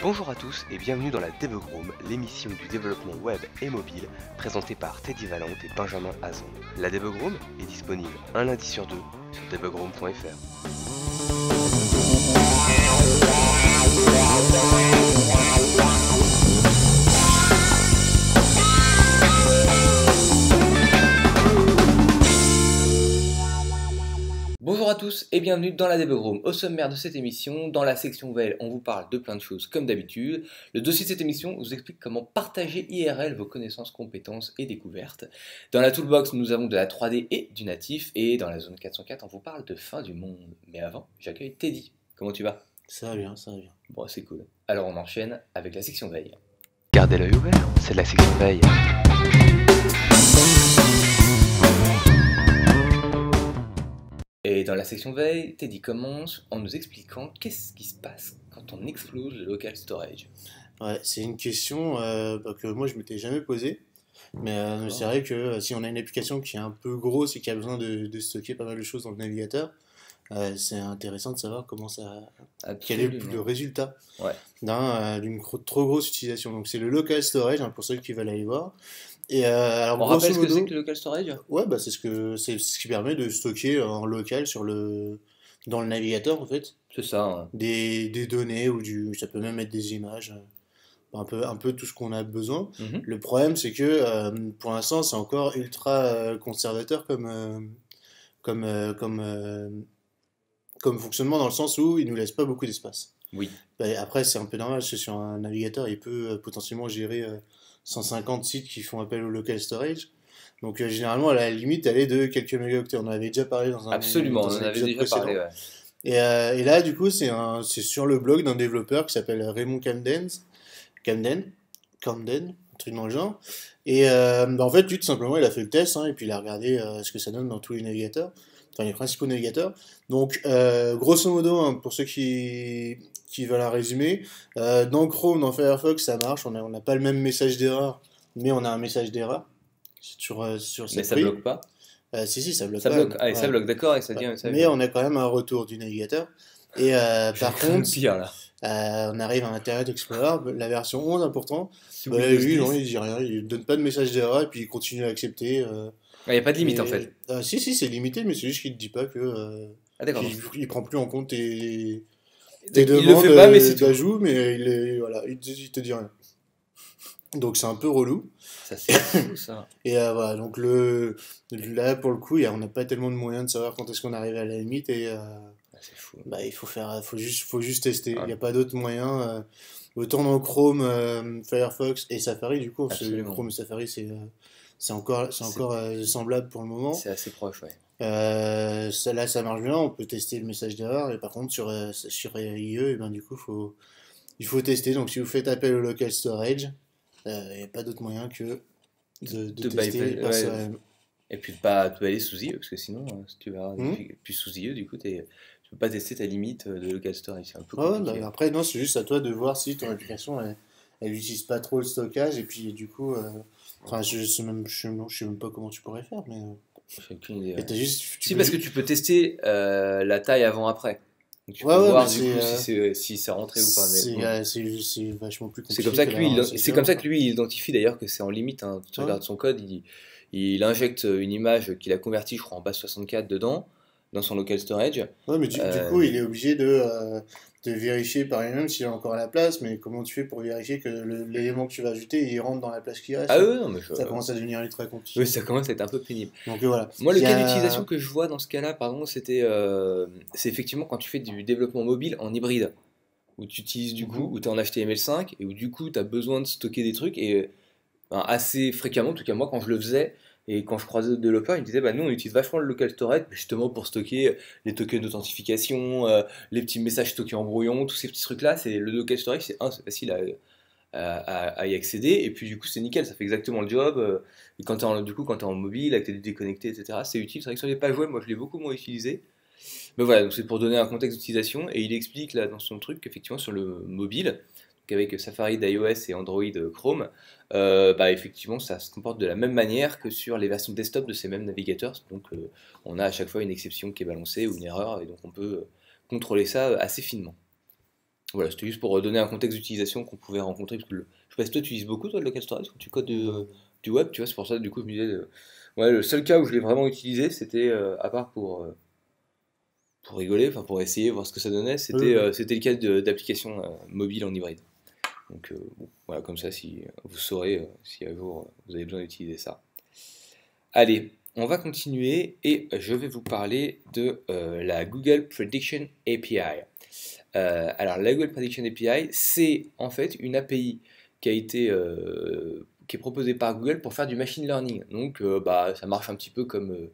Bonjour à tous et bienvenue dans la Debug Room, l'émission du développement web et mobile, présentée par Teddy Valente et Benjamin Hazan. La Debug Room est disponible un lundi sur deux sur debugroom.fr. Bonjour à tous et bienvenue dans la Debug Room. Au sommaire de cette émission, dans la section VL, on vous parle de plein de choses comme d'habitude. Le dossier de cette émission vous explique comment partager IRL vos connaissances, compétences et découvertes. Dans la toolbox, nous avons de la 3D et du natif. Et dans la zone 404, on vous parle de fin du monde. Mais avant, j'accueille Teddy. Comment tu vas? Ça va bien, ça va bien. Bon, c'est cool. Alors on enchaîne avec la section veille. Gardez l'œil ouvert, c'est de la section veille. Et dans la section veille, Teddy commence en nous expliquant qu'est-ce qui se passe quand on explose le local storage. Ouais, c'est une question que moi je m'étais jamais posée. Mais c'est vrai que si on a une application qui est un peu grosse et qui a besoin de stocker pas mal de choses dans le navigateur, c'est intéressant de savoir comment quel est le résultat d'une trop grosse utilisation. Donc c'est le local storage, pour ceux qui veulent aller voir. Et alors, on rappelle ce que c'est que le local storage? Ouais, bah c'est ce qui permet de stocker en local dans le navigateur en fait. C'est ça. Hein. Des données ou ça peut même être des images. Un peu tout ce qu'on a besoin. Le problème, c'est que pour l'instant, c'est encore ultra conservateur comme fonctionnement, dans le sens où il nous laisse pas beaucoup d'espace. Oui. Après, c'est un peu normal, parce que sur un navigateur, il peut potentiellement gérer 150 sites qui font appel au local storage. Donc généralement, à la limite, elle est de quelques mégaoctets. On en avait déjà parlé dans un Absolument, on en avait déjà parlé, ouais. Et là, du coup, c'est sur le blog d'un développeur qui s'appelle Raymond Camden, un truc dans le genre. Et en fait, tout simplement, il a fait le test, et puis il a regardé ce que ça donne dans tous les navigateurs, enfin les principaux navigateurs. Donc, grosso modo, pour ceux qui veulent un résumé, dans Chrome, dans Firefox, ça marche, on n'a pas le même message d'erreur, mais on a un message d'erreur sur cette Mais ça bloque pas? Si, ça bloque ça pas. Bloque. Ah, et ça bloque, d'accord, et ça dit un message. Mais on a quand même un retour du navigateur. Et par contre, pire, là. on arrive à Internet Explorer, la version 11 pourtant. Lui, non, il dit rien, il donne pas de message d'erreur et puis il continue à accepter. Il n'y a pas de limite en fait. Si, c'est limité, mais c'est juste qu'il te dit pas que. Il prend plus en compte tes demandes d'ajout, mais il te dit rien. Donc c'est un peu relou. Ça c'est fou ça. Et voilà, donc là pour le coup, on n'a pas tellement de moyens de savoir quand est-ce qu'on arrive à la limite et. C'est fou. Il faut juste tester. Il n'y a pas d'autre moyen. Autant dans Chrome, Firefox et Safari, du coup, Chrome et Safari, c'est encore semblable pour le moment. C'est assez proche, ouais. Là, ça marche bien. On peut tester le message d'erreur. Et par contre, sur IE, du coup, il faut tester. Donc, si vous faites appel au local storage, il n'y a pas d'autre moyen que de tester par soi-même. Et puis de pas aller sous IE, parce que sinon, si tu vas puis sous IE, du coup, tu peux pas tester ta limite de local storage, c'est un peu compliqué. Après, non, c'est juste à toi de voir si ton application, elle utilise pas trop le stockage, et puis du coup, je sais même pas comment tu pourrais faire, mais... J'ai aucune idée. Ouais. Parce que tu peux tester la taille avant-après. Donc tu peux voir du coup si c'est rentré ou pas. C'est vachement plus compliqué. C'est comme ça que lui, il identifie d'ailleurs que c'est en limite. Hein. Tu regardes son code, il injecte une image qu'il a convertie, je crois, en base 64 dedans, dans son local storage. Ouais, mais du coup, il est obligé de vérifier par lui-même s'il est encore à la place, mais comment tu fais pour vérifier que l'élément que tu vas ajouter, il rentre dans la place qui reste? Non, mais ça commence à devenir très compliqué. Oui, ça commence à être un peu pénible. Donc voilà. Moi, le cas d'utilisation que je vois dans ce cas-là, pardon, c'est effectivement quand tu fais du développement mobile en hybride, où tu utilises du coup, où tu es en HTML5, et où du coup, tu as besoin de stocker des trucs, et assez fréquemment, en tout cas moi, quand je le faisais, et quand je croisais d'autres développeurs, ils me disaient nous on utilise vachement le local storage justement pour stocker les tokens d'authentification, les petits messages stockés en brouillon, tous ces petits trucs là. C'est le local storage, c'est facile à y accéder, et puis du coup c'est nickel, ça fait exactement le job. Et quand t'es en mobile, avec tes déconnectés, etc., c'est utile. C'est vrai que sur les pages web, moi je l'ai beaucoup moins utilisé. Mais voilà, donc c'est pour donner un contexte d'utilisation, et il explique là dans son truc qu'effectivement sur le mobile, avec Safari d'iOS et Android Chrome, effectivement ça se comporte de la même manière que sur les versions desktop de ces mêmes navigateurs. Donc on a à chaque fois une exception qui est balancée ou une erreur, et donc on peut contrôler ça assez finement. Voilà, c'était juste pour donner un contexte d'utilisation qu'on pouvait rencontrer. Parce que je sais pas si toi tu utilises beaucoup toi, de local storage quand tu codes du web, tu vois, c'est pour ça du coup je me disais. Ouais, le seul cas où je l'ai vraiment utilisé, c'était à part pour rigoler, enfin pour essayer, voir ce que ça donnait, Oui, oui. c'était le cas d'applications mobiles en hybride. Donc bon, voilà, comme ça, si vous saurez si un jour vous avez besoin d'utiliser ça. Allez, on va continuer et je vais vous parler de la Google Prediction API. Alors, la Google Prediction API, c'est en fait une API qui est proposée par Google pour faire du machine learning. Donc, bah, ça marche un petit peu comme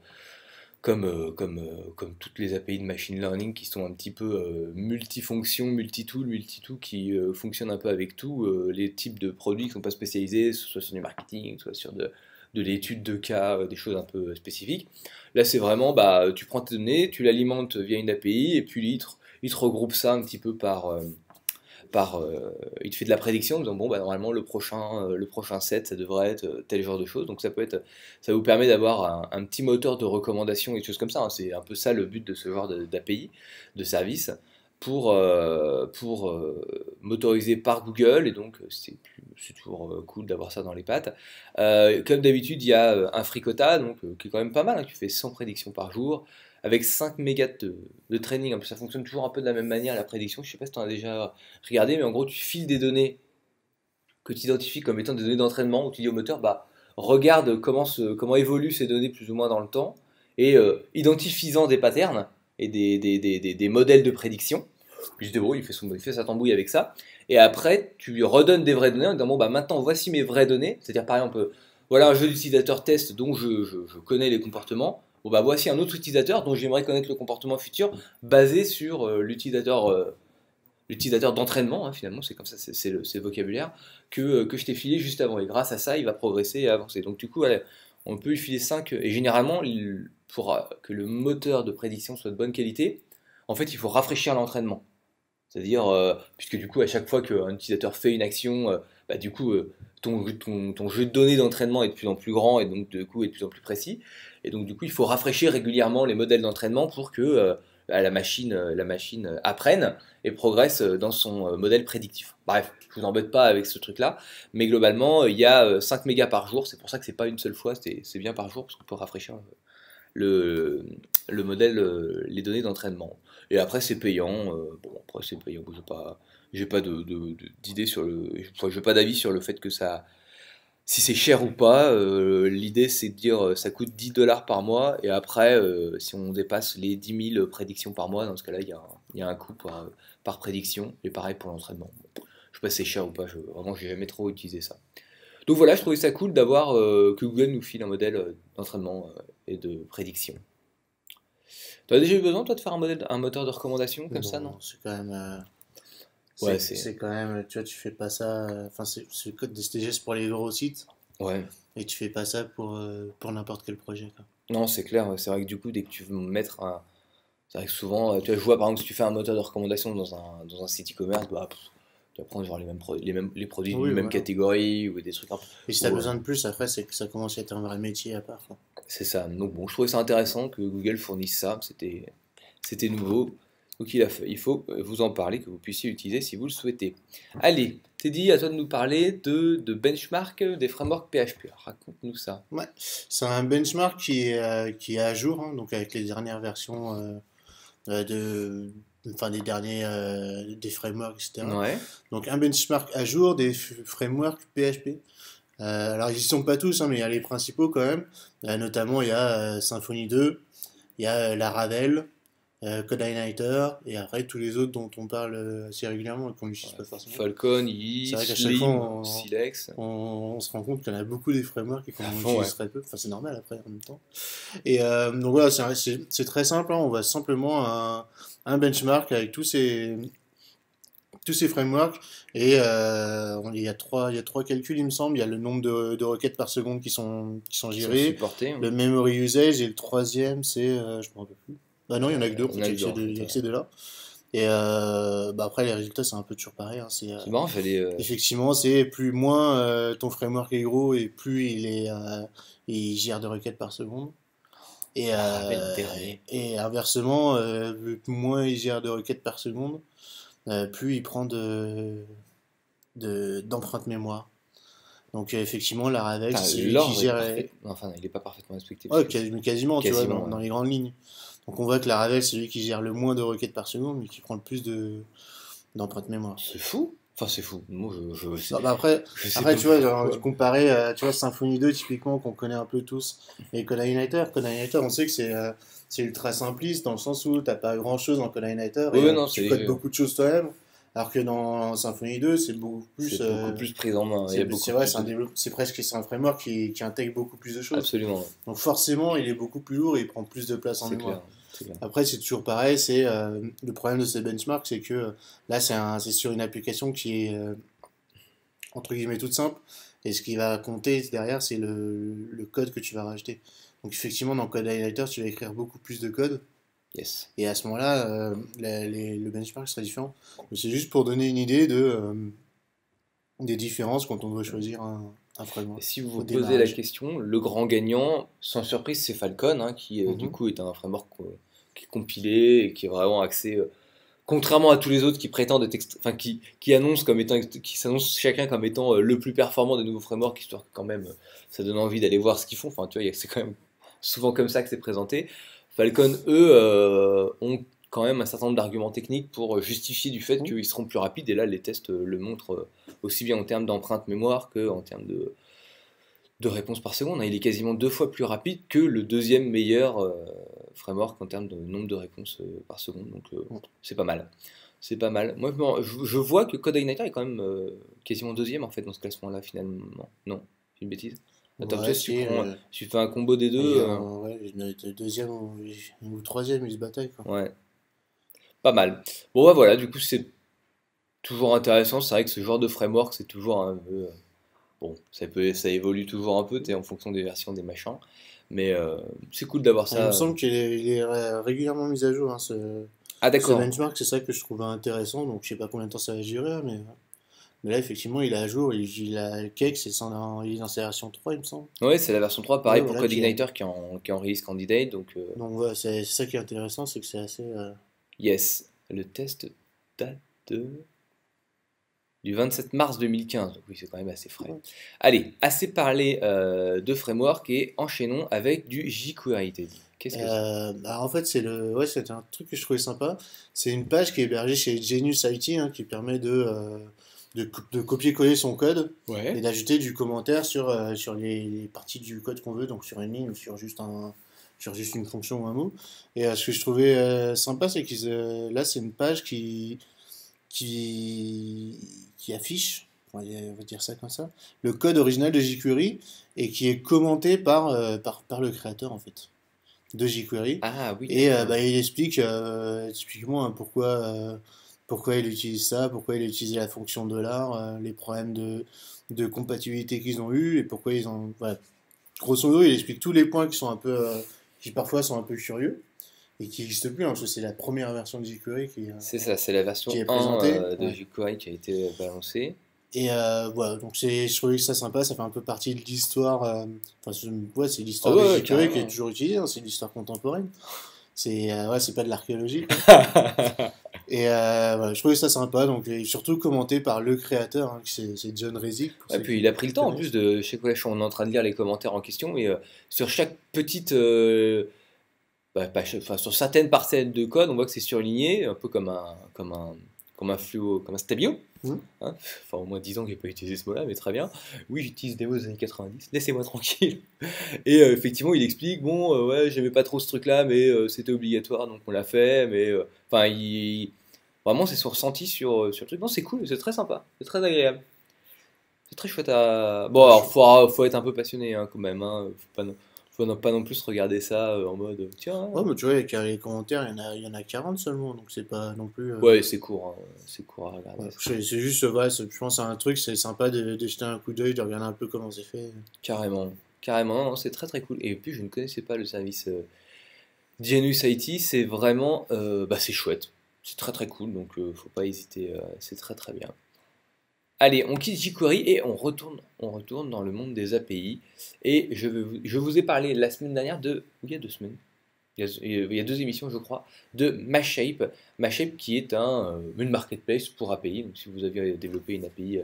toutes les API de machine learning qui sont un petit peu multifonctions, multitool, qui fonctionnent un peu avec tout, les types de produits qui ne sont pas spécialisés, soit sur du marketing, soit sur de l'étude de cas, des choses un peu spécifiques. Là, c'est vraiment, bah, tu prends tes données, tu l'alimentes via une API, et puis il te regroupe ça un petit peu il te fait de la prédiction en disant bon bah normalement le prochain set ça devrait être tel genre de choses, donc ça vous permet d'avoir un petit moteur de recommandation et des choses comme ça, hein. C'est un peu ça le but de ce genre d'API, de service motorisé par Google, et donc c'est toujours cool d'avoir ça dans les pattes. Comme d'habitude il y a un fricota donc qui est quand même pas mal, hein, qui fait 100 prédictions par jour avec 5 mégas de training. En plus, ça fonctionne toujours un peu de la même manière, la prédiction. Je sais pas si tu en as déjà regardé, mais en gros, tu files des données que tu identifies comme étant des données d'entraînement, où tu dis au moteur, bah, regarde comment évoluent ces données plus ou moins dans le temps, et identifiant des patterns et des modèles de prédiction, il se débrouille, il fait sa tambouille avec ça, et après, tu lui redonnes des vraies données en disant, bon, bah, maintenant, voici mes vraies données, c'est-à-dire, par exemple, voilà un jeu d'utilisateur test dont je connais les comportements. Bon bah voici un autre utilisateur dont j'aimerais connaître le comportement futur basé sur l'utilisateur d'entraînement, hein, finalement, c'est comme ça, c'est le vocabulaire, que je t'ai filé juste avant. Et grâce à ça, il va progresser et avancer. Donc du coup, voilà, on peut lui filer 5. Et généralement, pour que le moteur de prédiction soit de bonne qualité, en fait, il faut rafraîchir l'entraînement. C'est-à-dire, puisque du coup, à chaque fois qu'un utilisateur fait une action, bah, du coup, ton jeu de données d'entraînement est de plus en plus grand et donc du coup est de plus en plus précis. Et donc du coup, il faut rafraîchir régulièrement les modèles d'entraînement pour que bah, la machine apprenne et progresse dans son modèle prédictif. Bref, je vous embête pas avec ce truc-là, mais globalement, il y a 5 mégas par jour. C'est pour ça que c'est pas une seule fois, c'est bien par jour parce qu'on peut rafraîchir le, le modèle, les données d'entraînement. Et après, c'est payant. Bon, après, c'est payant. J'ai pas d'idée sur enfin, j'ai pas d'avis sur le fait que ça, si c'est cher ou pas. L'idée, c'est de dire, ça coûte 10 dollars par mois. Et après, si on dépasse les 10 000 prédictions par mois, dans ce cas-là, il y a un coût par prédiction. Et pareil pour l'entraînement. Bon, je sais pas si c'est cher ou pas. Vraiment, j'ai jamais trop utilisé ça. Donc voilà, je trouvais ça cool d'avoir que Google nous file un modèle d'entraînement et de prédiction. Tu as déjà eu besoin, toi, de faire un moteur de recommandation comme ça, non? Non, c'est quand même. Ouais, C'est quand même. Tu vois, tu fais pas ça. Enfin, c'est le code des STGS pour les gros sites. Ouais. Et tu fais pas ça pour n'importe quel projet, quoi. Non, c'est clair, ouais. C'est vrai que du coup, dès que tu veux mettre un. C'est vrai que souvent, tu vois, je vois par exemple, si tu fais un moteur de recommandation dans un site e-commerce, bah, tu vas prendre genre les produits d'une Oui, même voilà. catégorie ou des trucs un peu. Et si t'as Ouais, besoin de plus, après, c'est que ça commence à être un vrai métier à part, quoi. c'est ça. Donc bon, je trouvais ça intéressant que Google fournisse ça. C'était nouveau. Donc il faut vous en parler, que vous puissiez l'utiliser si vous le souhaitez. Allez, Teddy, à toi de nous parler de benchmark des frameworks PHP. Alors, raconte-nous ça. Ouais, c'est un benchmark qui est à jour, hein, donc avec les dernières versions enfin des derniers des frameworks, etc. Ouais, Donc un benchmark à jour des frameworks PHP. Alors ils y sont pas tous, hein, mais il y a les principaux quand même. Notamment il y a Symfony 2, il y a Laravel, CodeIgniter, et après tous les autres dont on parle assez régulièrement et qu'on n'utilise pas forcément. Falcon, C'est Yi, vrai qu'à chaque fois, Slim, Silex. on se rend compte qu'il y en a beaucoup des frameworks et qu'on À en fond, ouais. utilise très peu. Enfin, c'est normal après en même temps. Et donc voilà, c'est très simple, hein. On voit simplement un benchmark avec tous ces frameworks. Et il y a trois calculs, il me semble. Il y a le nombre de requêtes par seconde qui sont Qui sont gérées, supportés, hein. le memory usage, et le troisième, c'est, je me rappelle plus. Bah non, il y en a que deux, en Il y en fait, a que deux, en il y a fait. que ces deux-là. Et bah après, les résultats, c'est un peu toujours pareil, hein. C'est marrant, Effectivement, c'est moins ton framework est gros et plus il gère de requêtes par seconde. Et, Laravel, Déré. et inversement, moins il gère de requêtes par seconde, plus il prend d'empreintes mémoire. Donc effectivement, Laravel, Enfin, c'est celui qui l'ordre est gère... parfait. Enfin, il est pas parfaitement respecté. Ouais, Parce que quasiment, tu vois, quasiment, dans ouais. les grandes lignes. Donc on voit que Laravel, c'est celui qui gère le moins de requêtes par seconde, mais qui prend le plus d'empreintes mémoire. C'est fou. Enfin, c'est fou. Moi, Non, bah après, je sais après, pas tu vois, pourquoi. comparer, tu vois, Symfony 2, typiquement, qu'on connaît un peu tous, et Codeignitor, on sait que c'est ultra simpliste, dans le sens où t'as pas grand-chose dans Codeignitor, et Ouais, non, c'est tu codes léger. beaucoup de choses toi-même, alors que dans Symfony 2, c'est beaucoup plus... C'est beaucoup plus pris en main. Il y a beaucoup c'est vrai, plus de. c'est un framework qui intègre beaucoup plus de choses. Absolument, ouais. Donc forcément, il est beaucoup plus lourd et il prend plus de place en C'est mémoire. clair. C'est clair. Après, c'est toujours pareil, le problème de ces benchmarks, c'est que là, c'est sur une application qui est entre guillemets toute simple, et ce qui va compter derrière, c'est le code que tu vas rajouter. Donc effectivement, dans Code Highlighter, tu vas écrire beaucoup plus de code, Yes. et à ce moment-là, le benchmark sera différent. Mais c'est juste pour donner une idée des différences quand on doit choisir un Et framework si vous au vous posez la démarrage. question, le grand gagnant, sans surprise, c'est Falcon, hein, qui du Mhm. coup est un framework qui est compilé et qui est vraiment axé, contrairement à tous les autres qui prétendent être, enfin qui annoncent comme étant, qui s'annoncent chacun comme étant le plus performant des nouveaux frameworks, histoire que quand même ça donne envie d'aller voir ce qu'ils font. Enfin, tu vois, c'est quand même souvent comme ça que c'est présenté. Falcon, eux, ont quand même un certain nombre d'arguments techniques pour justifier du fait Mhm. qu'ils seront plus rapides. Et là, les tests le montrent aussi bien en termes d'empreinte mémoire qu'en termes de réponses par seconde, hein. Il est quasiment 2 fois plus rapide que le deuxième meilleur framework en termes de nombre de réponses par seconde. Donc c'est pas mal. C'est pas mal. Moi, je vois que Codeigniter est quand même quasiment deuxième en fait dans ce classement-là finalement. Non, c'est une bêtise. Attends, tu Ouais, sais, si, si tu fais un combo des deux, ouais, il doit être deuxième ou troisième, il se bataille, quoi. ouais, pas mal. Bon, ouais, voilà, du coup, c'est toujours intéressant. C'est vrai que ce genre de framework, c'est toujours un peu. Bon, ça évolue toujours un peu, en fonction des versions des machins. Mais c'est cool d'avoir Il me ça. semble qu'il est régulièrement mis à jour, hein, Ah, ce d'accord. benchmark, c'est ça que je trouvais intéressant, donc je sais pas combien de temps ça va durer, hein, mais là, effectivement, il est à jour, il a Cake, il est dans sa version 3, il me semble. Ouais, c'est la version 3, Ouais, pareil pour voilà, Codeigniter qui est en release candidate. Donc, donc voilà, c'est ça qui est intéressant, c'est que c'est assez... yes. Le test date du 27 mars 2015. Donc, oui, c'est quand même assez frais. Allez, assez parlé de framework et enchaînons avec du jQuery, Teddy. Qu'est-ce que c'est? Alors en fait, ouais, c'était un truc que je trouvais sympa. C'est une page qui est hébergée chez Genius IT, hein, qui permet de copier-coller son code et Ouais. d'ajouter du commentaire sur les parties du code qu'on veut, donc sur une ligne ou sur juste une fonction ou un mot. Et ce que je trouvais sympa, c'est que là, c'est une page qui, qui affiche, on va dire ça comme ça, le code original de jQuery et qui est commenté par le créateur en fait de jQuery. Ah oui, Et d'accord. bah, il explique typiquement hein, pourquoi il utilise ça, pourquoi il a utilisé la fonction $, les problèmes de compatibilité qu'ils ont eu et pourquoi ils ont. Voilà. Grosso modo, il explique tous les points qui sont qui parfois sont un peu curieux et qui n'existent plus, hein, parce que c'est la première version de jQuery C'est ça, c'est la qui version est 1 présentée. de Ouais. jQuery qui a été balancée. Et voilà, donc je trouvais que ça sympa, ça fait un peu partie de l'histoire. Enfin, ouais, c'est Ah l'histoire de ouais, ouais, jQuery qui est carrément. toujours utilisée, hein, c'est de l'histoire contemporaine. Ouais, c'est pas de l'archéologie, quoi. Et voilà, je trouvais ça sympa, donc et surtout commenté par le créateur, hein, c'est John Rezick, pour Et ceux puis il a pris le qui temps en plus connaissent. de chez Wesh, on est en train de lire les commentaires en question et sur chaque petite enfin, sur certaines parcelles de code, on voit que c'est surligné, un peu comme un fluo, comme un stabilo. Mhm. Hein, enfin, au moins 10 ans que j'ai pas utilisé ce mot-là, mais très bien. Oui, j'utilise des mots des années 90, laissez-moi tranquille. Et effectivement, il explique, bon, ouais, j'aimais pas trop ce truc-là, mais c'était obligatoire, donc on l'a fait. Mais enfin, vraiment, c'est son ressenti sur le truc. Non, c'est cool, c'est très sympa, c'est très agréable. C'est très chouette à. Bon, Ouais, alors, faut être un peu passionné hein, quand même. Hein. Faut pas non plus regarder ça en mode tiens. ouais, mais tu vois, avec les commentaires, il y en a 40 seulement, donc c'est pas non plus. Ouais, c'est court, hein. C'est court à regarder. Ouais, c'est juste, ouais, je pense à un truc, c'est sympa de jeter un coup d'œil, de regarder un peu comment c'est fait. Carrément. Carrément, non, c'est très très cool. Et puis, je ne connaissais pas le service Genius IT. C'est vraiment. Bah, c'est chouette. C'est très très cool, donc faut pas hésiter. C'est très très bien. Allez, on quitte jQuery et on retourne dans le monde des API. Et je vous ai parlé la semaine dernière il y a 2 semaines. Il y a 2 émissions, je crois, de Mashape. Mashape qui est une marketplace pour API. Donc, si vous avez développé une API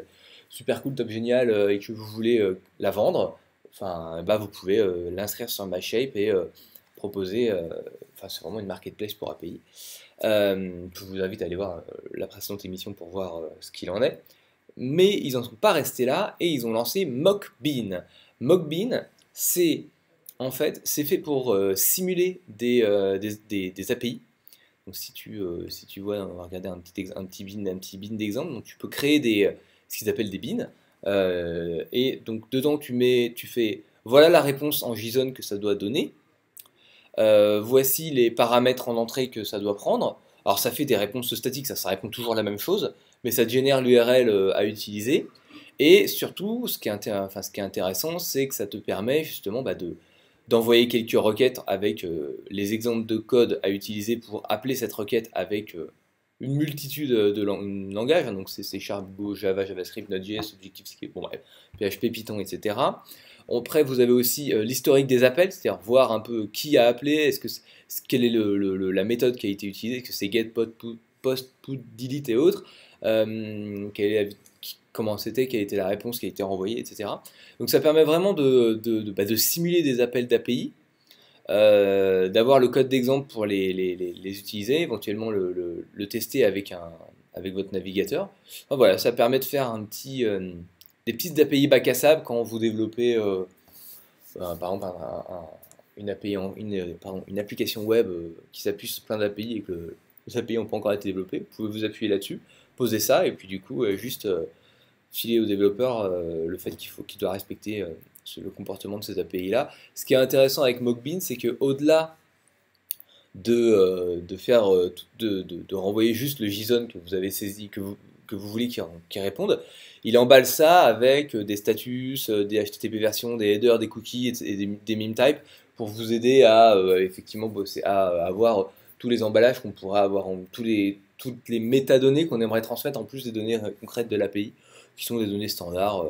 super cool, top génial, et que vous voulez la vendre, enfin, bah, vous pouvez l'inscrire sur Mashape et proposer. Enfin, c'est vraiment une marketplace pour API. Je vous invite à aller voir la précédente émission pour voir ce qu'il en est. Mais ils n'en sont pas restés là et ils ont lancé Mockbean. Mockbean, c'est en fait, c'est fait pour simuler des API. Donc si tu vois, on va regarder un petit bin d'exemple. Donc tu peux créer ce qu'ils appellent des bins. Et donc dedans tu fais voilà la réponse en JSON que ça doit donner. Voici les paramètres en entrée que ça doit prendre. Alors ça fait des réponses statiques, ça répond toujours la même chose, mais ça te génère l'URL à utiliser. Et surtout, ce qui est intéressant, c'est que ça te permet justement d'envoyer quelques requêtes avec les exemples de code à utiliser pour appeler cette requête avec une multitude de langages. Donc c'est C#, Go, Java, JavaScript, Node.js, Objective-C, bon bref, PHP, Python, etc. Après, vous avez aussi l'historique des appels, c'est-à-dire voir un peu qui a appelé, quelle est la méthode qui a été utilisée, est-ce que c'est get, post, put, delete et autres, comment c'était, quelle était la réponse qui a été renvoyée, etc. Donc ça permet vraiment de simuler des appels d'API, d'avoir le code d'exemple pour les utiliser, éventuellement le tester avec votre navigateur. Enfin, voilà, ça permet de faire des pistes d'API bac à sable quand vous développez par exemple une application web qui s'appuie sur plein d'API et que les API n'ont pas encore été développées. Vous pouvez vous appuyer là-dessus, poser ça et puis du coup juste filer au développeur le fait qu'il doit respecter le comportement de ces API là. Ce qui est intéressant avec Mockbean, c'est que au-delà de renvoyer juste le JSON que vous avez saisi, que vous voulez qu'il réponde, il emballe ça avec des status, des HTTP versions, des headers, des cookies et des meme types pour vous aider à effectivement bosser, à avoir tous les emballages qu'on pourrait avoir, toutes les métadonnées qu'on aimerait transmettre en plus des données concrètes de l'API, qui sont des données standards,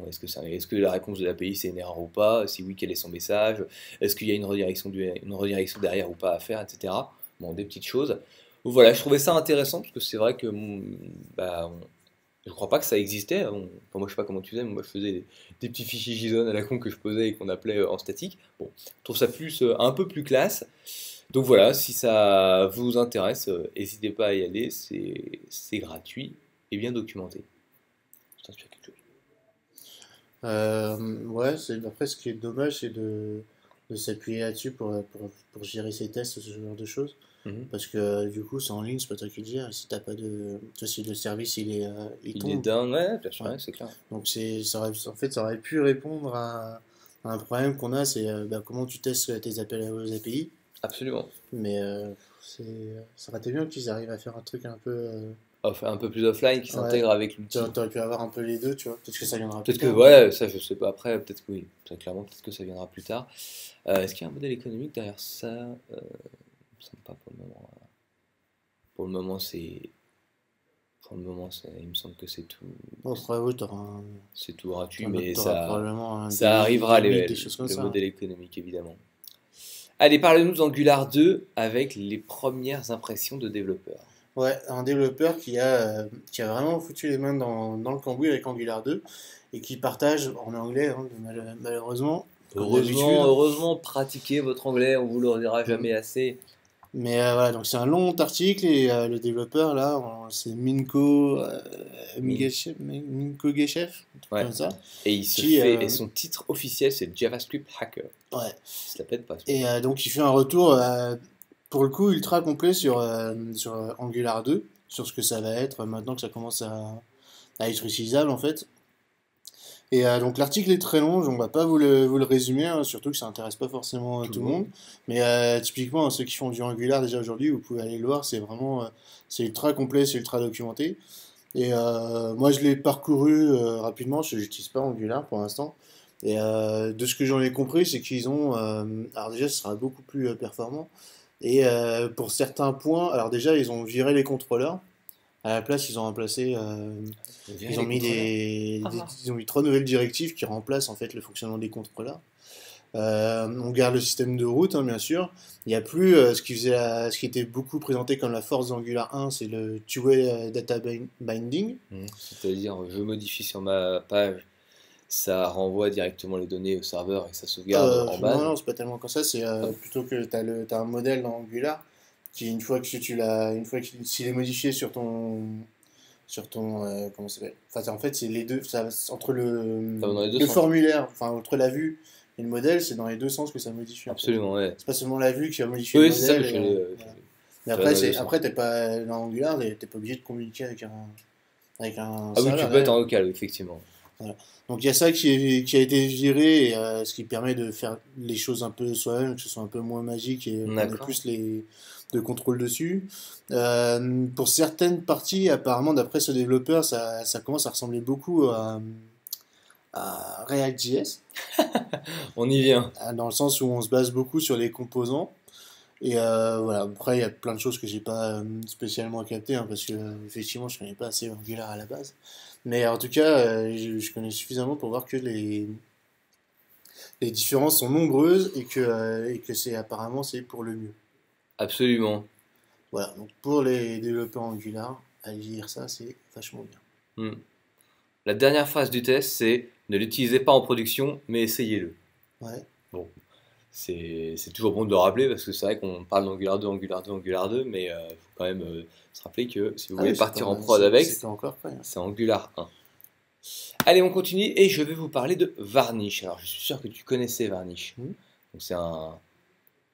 est-ce que la réponse de l'API c'est une erreur ou pas, si oui quel est son message, est-ce qu'il y a une redirection derrière ou pas à faire, etc. Bon, des petites choses. Voilà, je trouvais ça intéressant parce que c'est vrai que je crois pas que ça existait. Enfin, moi, je sais pas comment tu faisais, mais moi, je faisais des petits fichiers JSON à la con que je posais et qu'on appelait en statique. Bon, je trouve ça un peu plus classe. Donc voilà, si ça vous intéresse, n'hésitez pas à y aller. C'est gratuit et bien documenté. Je t'inspire quelque chose. Ouais, après, ce qui est dommage, c'est de s'appuyer là-dessus pour gérer ses tests, ce genre de choses. Parce que du coup, c'est en ligne, c'est pas toi qui le gères. Si t'as pas si le service il tombe. Il est down, ouais, bien sûr, ouais, c'est clair. Donc en fait, ça aurait pu répondre à un problème qu'on a, c'est comment tu testes tes appels aux API. Absolument. Mais ça aurait été bien qu'ils arrivent à faire un truc un peu. Un peu plus offline qui s'intègre avec l'outil. T'aurais pu avoir un peu les deux, tu vois. Peut-être que ça viendra plus tard. Peut-être que, ouais, ça je sais pas. Après, peut-être que oui. Très clairement, peut-être que ça viendra plus tard. Est-ce qu'il y a un modèle économique derrière ça me semble pas pour le moment. Pour le moment, il me semble que c'est tout. Bon, après, oui, c'est tout gratuit, mais ça ça arrivera le modèle économique, évidemment. Allez, parlez-nous d'Angular 2 avec les premières impressions de développeurs. Ouais, un développeur qui a vraiment foutu les mains dans le cambouis avec Angular 2 et qui partage en anglais, hein, malheureusement. Heureusement, pratiquez votre anglais, on vous le dira jamais assez. Mais voilà, donc c'est un long article et le développeur là, c'est Minko Geshev, ouais. comme ça. Et et son titre officiel c'est JavaScript Hacker. Ouais. Ça la pète pas. Et donc il fait un retour pour le coup ultra complet sur Angular 2, sur ce que ça va être maintenant que ça commence à être utilisable en fait. Et donc l'article est très long, on va pas vous le résumer, hein, surtout que ça intéresse pas forcément tout le monde. Mais typiquement, ceux qui font du Angular déjà aujourd'hui, vous pouvez aller le voir, c'est vraiment c'est ultra complet, c'est ultra documenté. Et moi je l'ai parcouru rapidement, je n'utilise pas Angular pour l'instant. Et de ce que j'en ai compris, c'est qu'ils ont... alors déjà, ce sera beaucoup plus performant. Et pour certains points, alors déjà, ils ont viré les contrôleurs. À la place, ils ont remplacé... ils ont mis 3 nouvelles directives qui remplacent en fait le fonctionnement des contrôleurs. On garde le système de route, hein, bien sûr. Il n'y a plus ce qui était beaucoup présenté comme la force d'Angular 1, c'est le two-way data binding. C'est-à-dire, je modifie sur ma page, ça renvoie directement les données au serveur et ça sauvegarde en base. Non, c'est pas tellement comme ça. C'est plutôt que t'as un modèle dans Angular qui, une fois que tu l'as, une fois s'il est modifié sur ton, comment ça s'appelle? Enfin, en fait, c'est les deux, entre Ça va dans les deux le sens. formulaire, enfin, entre la vue et le modèle, c'est dans les deux sens que ça modifie. En fait. Absolument, ouais. C'est pas seulement la vue qui va modifier Oui, le c'est ça, modèle. mais Voilà. ça Mais va dans les deux sens. après, t'es pas, dans Angular, t'es pas obligé de communiquer avec un Ah oui, tu serveur peux être derrière. en local, effectivement. Voilà. Donc il y a ça qui a été viré, et, ce qui permet de faire les choses un peu soi-même, que ce soit un peu moins magique et qu'on ait D'accord. plus de contrôle dessus. Pour certaines parties, apparemment, d'après ce développeur, ça commence à ressembler beaucoup à React.js, On y vient. dans le sens où on se base beaucoup sur les composants. Et voilà, après, il y a plein de choses que j'ai pas spécialement captées, hein, parce que effectivement, je connais pas assez Angular à la base. Mais en tout cas, je connais suffisamment pour voir que les différences sont nombreuses et que c'est pour le mieux. Absolument. Voilà, donc pour les développeurs Angular, à lire ça, c'est vachement bien. Hmm. La dernière phrase du test, c'est ne l'utilisez pas en production, mais essayez-le. Ouais. Bon, c'est toujours bon de le rappeler parce que c'est vrai qu'on parle d'Angular 2, Angular 2, Angular 2, mais il faut quand même se rappeler que si vous voulez Oui, partir en prod avec, c'est pas encore prêt. Hein. c'est Angular 1. Allez, on continue et je vais vous parler de Varnish. Alors, je suis sûr que tu connaissais Varnish. Mhm. Donc,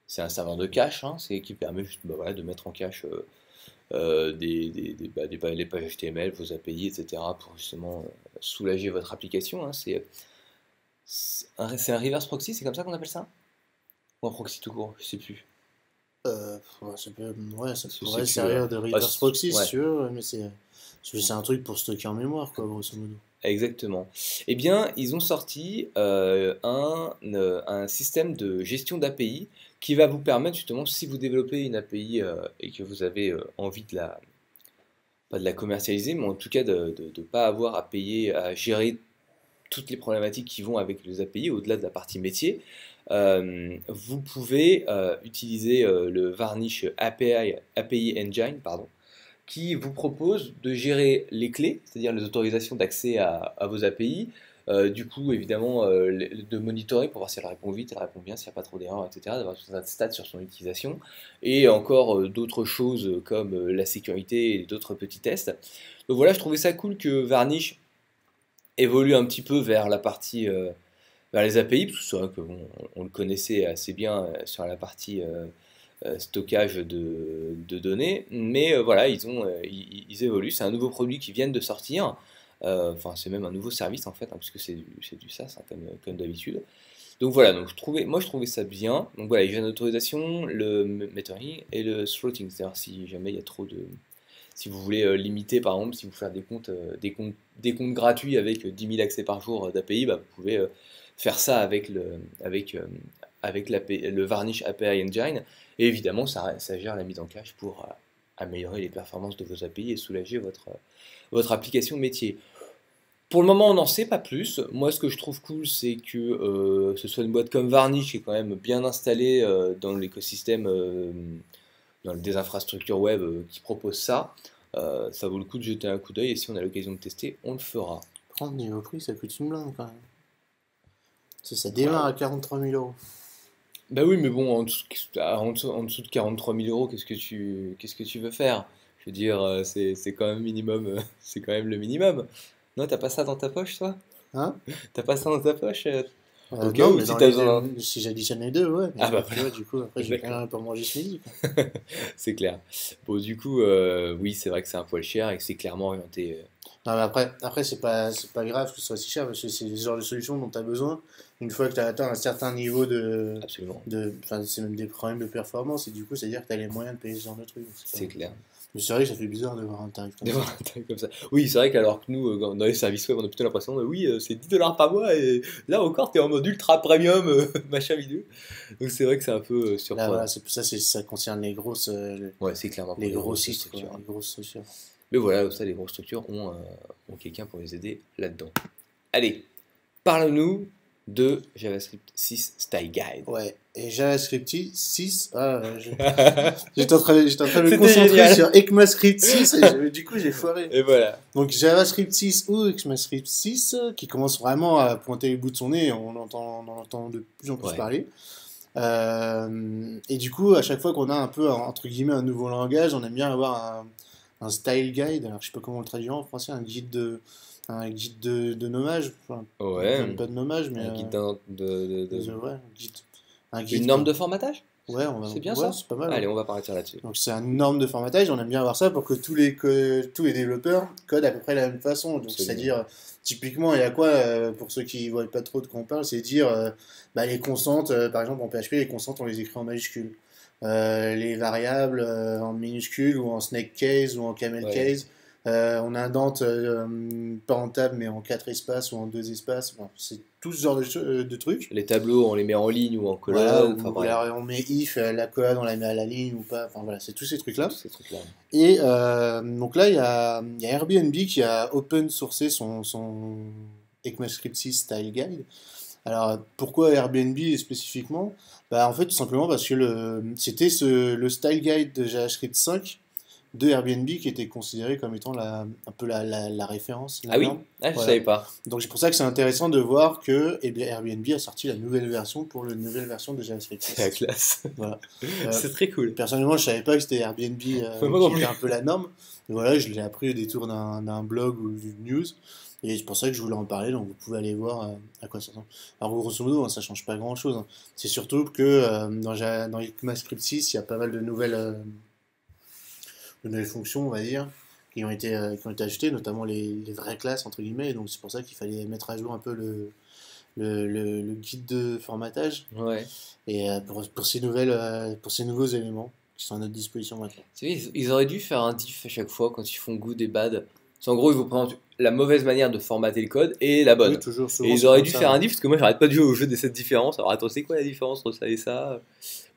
c'est un serveur de cache, hein, c'est qui permet juste voilà, de mettre en cache les pages HTML, vos API, etc. pour justement soulager votre application. Hein. C'est un reverse proxy, c'est comme ça qu'on appelle ça? Ou un proxy tout court, je sais plus. Ouais, ça Je sais pourrait plus, servir de reverse c'est- proxy ouais. si tu veux, mais c'est un truc pour stocker en mémoire, quoi, grosso modo. Exactement. Eh bien, ils ont sorti un système de gestion d'API qui va vous permettre justement, si vous développez une API et que vous avez envie pas de la commercialiser, mais en tout cas de ne pas avoir à payer, à gérer toutes les problématiques qui vont avec les API, au-delà de la partie métier, vous pouvez utiliser le Varnish API Engine, pardon, qui vous propose de gérer les clés, c'est-à-dire les autorisations d'accès à vos API, du coup évidemment de monitorer pour voir si elle répond vite, elle répond bien, s'il n'y a pas trop d'erreurs, etc., d'avoir tout un stats sur son utilisation, et encore d'autres choses comme la sécurité et d'autres petits tests. Donc voilà, je trouvais ça cool que Varnish évolue un petit peu vers la partie vers les API, parce que c'est vrai on le connaissait assez bien sur la partie stockage de données, mais voilà, ils évoluent, c'est un nouveau produit qui vient de sortir, enfin c'est même un nouveau service en fait, hein, puisque c'est du SaaS hein, comme d'habitude. Donc voilà, donc moi je trouvais ça bien. Donc voilà, il y a l'autorisation, le metering et le throttling, c'est-à-dire si jamais il y a trop de... Si vous voulez limiter par exemple, si vous faites des comptes gratuits avec 10 000 accès par jour d'API, bah, vous pouvez faire ça avec le Varnish API Engine. Et évidemment, ça gère la mise en cache pour améliorer les performances de vos API et soulager votre application métier. Pour le moment, on n'en sait pas plus. Moi, ce que je trouve cool, c'est que ce soit une boîte comme Varnish qui est quand même bien installée dans l'écosystème, dans des infrastructures web qui proposent ça. Ça vaut le coup de jeter un coup d'œil et si on a l'occasion de tester, on le fera. Prendre niveau prix, ça coûte une blinde quand même. Ça démarre à 43 000 euros. Bah oui, mais bon, en dessous de 43 000 euros, qu'est-ce que tu veux faire? Je veux dire, c'est quand même minimum, c'est quand même le minimum. Non, t'as pas ça dans ta poche, toi? Hein? T'as pas ça dans ta poche? Au cas Non, où, mais si t'as besoin. si j'additionne les deux, ouais. Mais Ah bah tu vois, du coup, après, j'ai d'accord. rien pour manger ce midi. Quoi. C'est clair. Bon, du coup, oui, c'est vrai que c'est un poil cher et que c'est clairement orienté. Non, mais après c'est pas grave que ce soit si cher, parce que c'est le genre de solution dont tu as besoin. Une fois que tu as atteint un certain niveau Absolument, enfin, c'est même des problèmes de performance, et du coup, c'est-à-dire que tu as les moyens de payer ce genre de truc. Donc, c'est pas- clair. Mais c'est vrai que ça fait bizarre de voir un tarif comme ça. D'avoir un truc comme ça. Oui, c'est vrai qu'alors que nous, dans les services web, on a plutôt l'impression de oui, c'est 10 dollars par mois et là encore, t'es en mode ultra premium, machin vidéo. Donc c'est vrai que c'est un peu Là, surprenant. voilà, ça concerne les grosses, Ouais, c'est clairement pour les les gros grosses sites, quoi, structures. les grosses structures. Mais voilà, ça, les grosses structures ont quelqu'un pour les aider là-dedans. Allez, parle-nous de JavaScript 6 Style Guide. Ouais, et JavaScript 6, j'étais en train de me C'était concentrer génial. sur ECMAScript 6 et du coup j'ai foiré. Et voilà. Donc JavaScript 6 ou ECMAScript 6 qui commence vraiment à pointer le bout de son nez, on entend de plus en plus Ouais. parler. Et du coup, à chaque fois qu'on a un peu, entre guillemets, un nouveau langage, on aime bien avoir un style guide, alors je sais pas comment on le traduit en français, un guide de nommage, enfin, Ouais. même pas de nommage, mais Un guide ouais, un une guide, norme quoi. de formatage? Ouais, C'est bien ouais, ça? c'est pas mal. Allez, Ouais. on va partir là-dessus. Donc c'est une norme de formatage, on aime bien avoir ça pour que tous les développeurs codent à peu près de la même façon. Donc Absolument. c'est-à-dire, typiquement, il y a quoi, pour ceux qui ne voient pas trop de quoi on parle, c'est dire, les constantes, par exemple en PHP, les constantes on les écrit en majuscules. Les variables en minuscules ou en snake case ou en camel Ouais. case. On indente pas en table mais en 4 espaces ou en 2 espaces. Bon, c'est tout ce genre de trucs. Les tableaux, on les met en ligne ou en Voilà, colonne. Enfin, ou bref. alors on met if, la colonne on la met à la ligne ou pas. Enfin voilà, c'est tous ces trucs-là. Tous ces trucs-là. Et donc là, il y a Airbnb qui a open sourcé son ECMAScript 6 Style Guide. Alors, pourquoi Airbnb spécifiquement? Bah, en fait, tout simplement parce que c'était le Style Guide de JavaScript 5 de Airbnb qui était considéré comme étant un peu la référence. La Ah oui? norme. Ah, je Voilà. savais pas. Donc, c'est pour ça que c'est intéressant de voir que Airbnb a sorti la nouvelle version pour la nouvelle version de JavaScript C'est la 6. classe. Voilà. C'est très cool. Personnellement, je savais pas que c'était Airbnb Moi non qui plus. était un peu la norme. Et voilà, je l'ai appris au détour d'un blog ou d'une news. Et c'est pour ça que je voulais en parler, donc vous pouvez aller voir à quoi ça ressemble. Alors grosso modo, ça change pas grand-chose, hein. C'est surtout que dans ECMAScript 6, il y a pas mal de nouvelles fonctions, on va dire, qui ont été ajoutées, notamment les vraies classes, entre guillemets. Et donc c'est pour ça qu'il fallait mettre à jour un peu le guide de formatage. Ouais. Et pour ces nouveaux éléments qui sont à notre disposition maintenant. Tu sais, ils auraient dû faire un diff à chaque fois quand ils font good et bad. En gros, ils vous présentent la mauvaise manière de formater le code et la bonne. Oui, toujours, souvent, Et ils c'est auraient comme dû ça, faire ouais. un diff parce que moi j'arrête pas de jouer au jeu de cette différence. Alors attends, c'est quoi la différence entre ça et ça?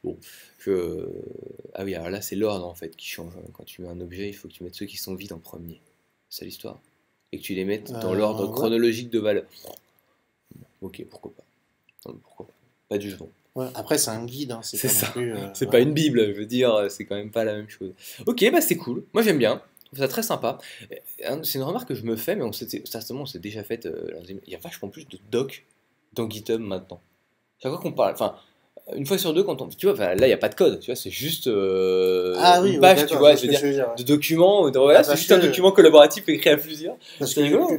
Bon, ah oui, alors là c'est l'ordre en fait qui change. Quand tu mets un objet, il faut que tu mettes ceux qui sont vides en premier. C'est l'histoire. Et que tu les mettes dans l'ordre Ouais. chronologique de valeur. Ok, pourquoi pas. Non, pourquoi pas. Pas du jugement. Ouais, après, c'est un guide, hein, c'est C'est pas ça. non plus. C'est ouais. pas une bible, je veux dire, c'est quand même pas la même chose. Ok, bah c'est cool. Moi j'aime bien. Je trouve ça très sympa. C'est une remarque que je me fais, mais certainement on s'est déjà fait. Il y a vachement plus de docs dans GitHub maintenant. Chaque fois qu'on parle, enfin, une fois sur deux, quand on, tu vois, enfin, là il n'y a pas de code, tu vois, c'est juste Ah oui, une ouais, page, tu d'accord, vois, je je vois veux ce que dire, tu veux dire, ouais. de documents. Voilà, Bah, c'est parce juste un que- document collaboratif écrit à plusieurs. Parce C'est rigolo.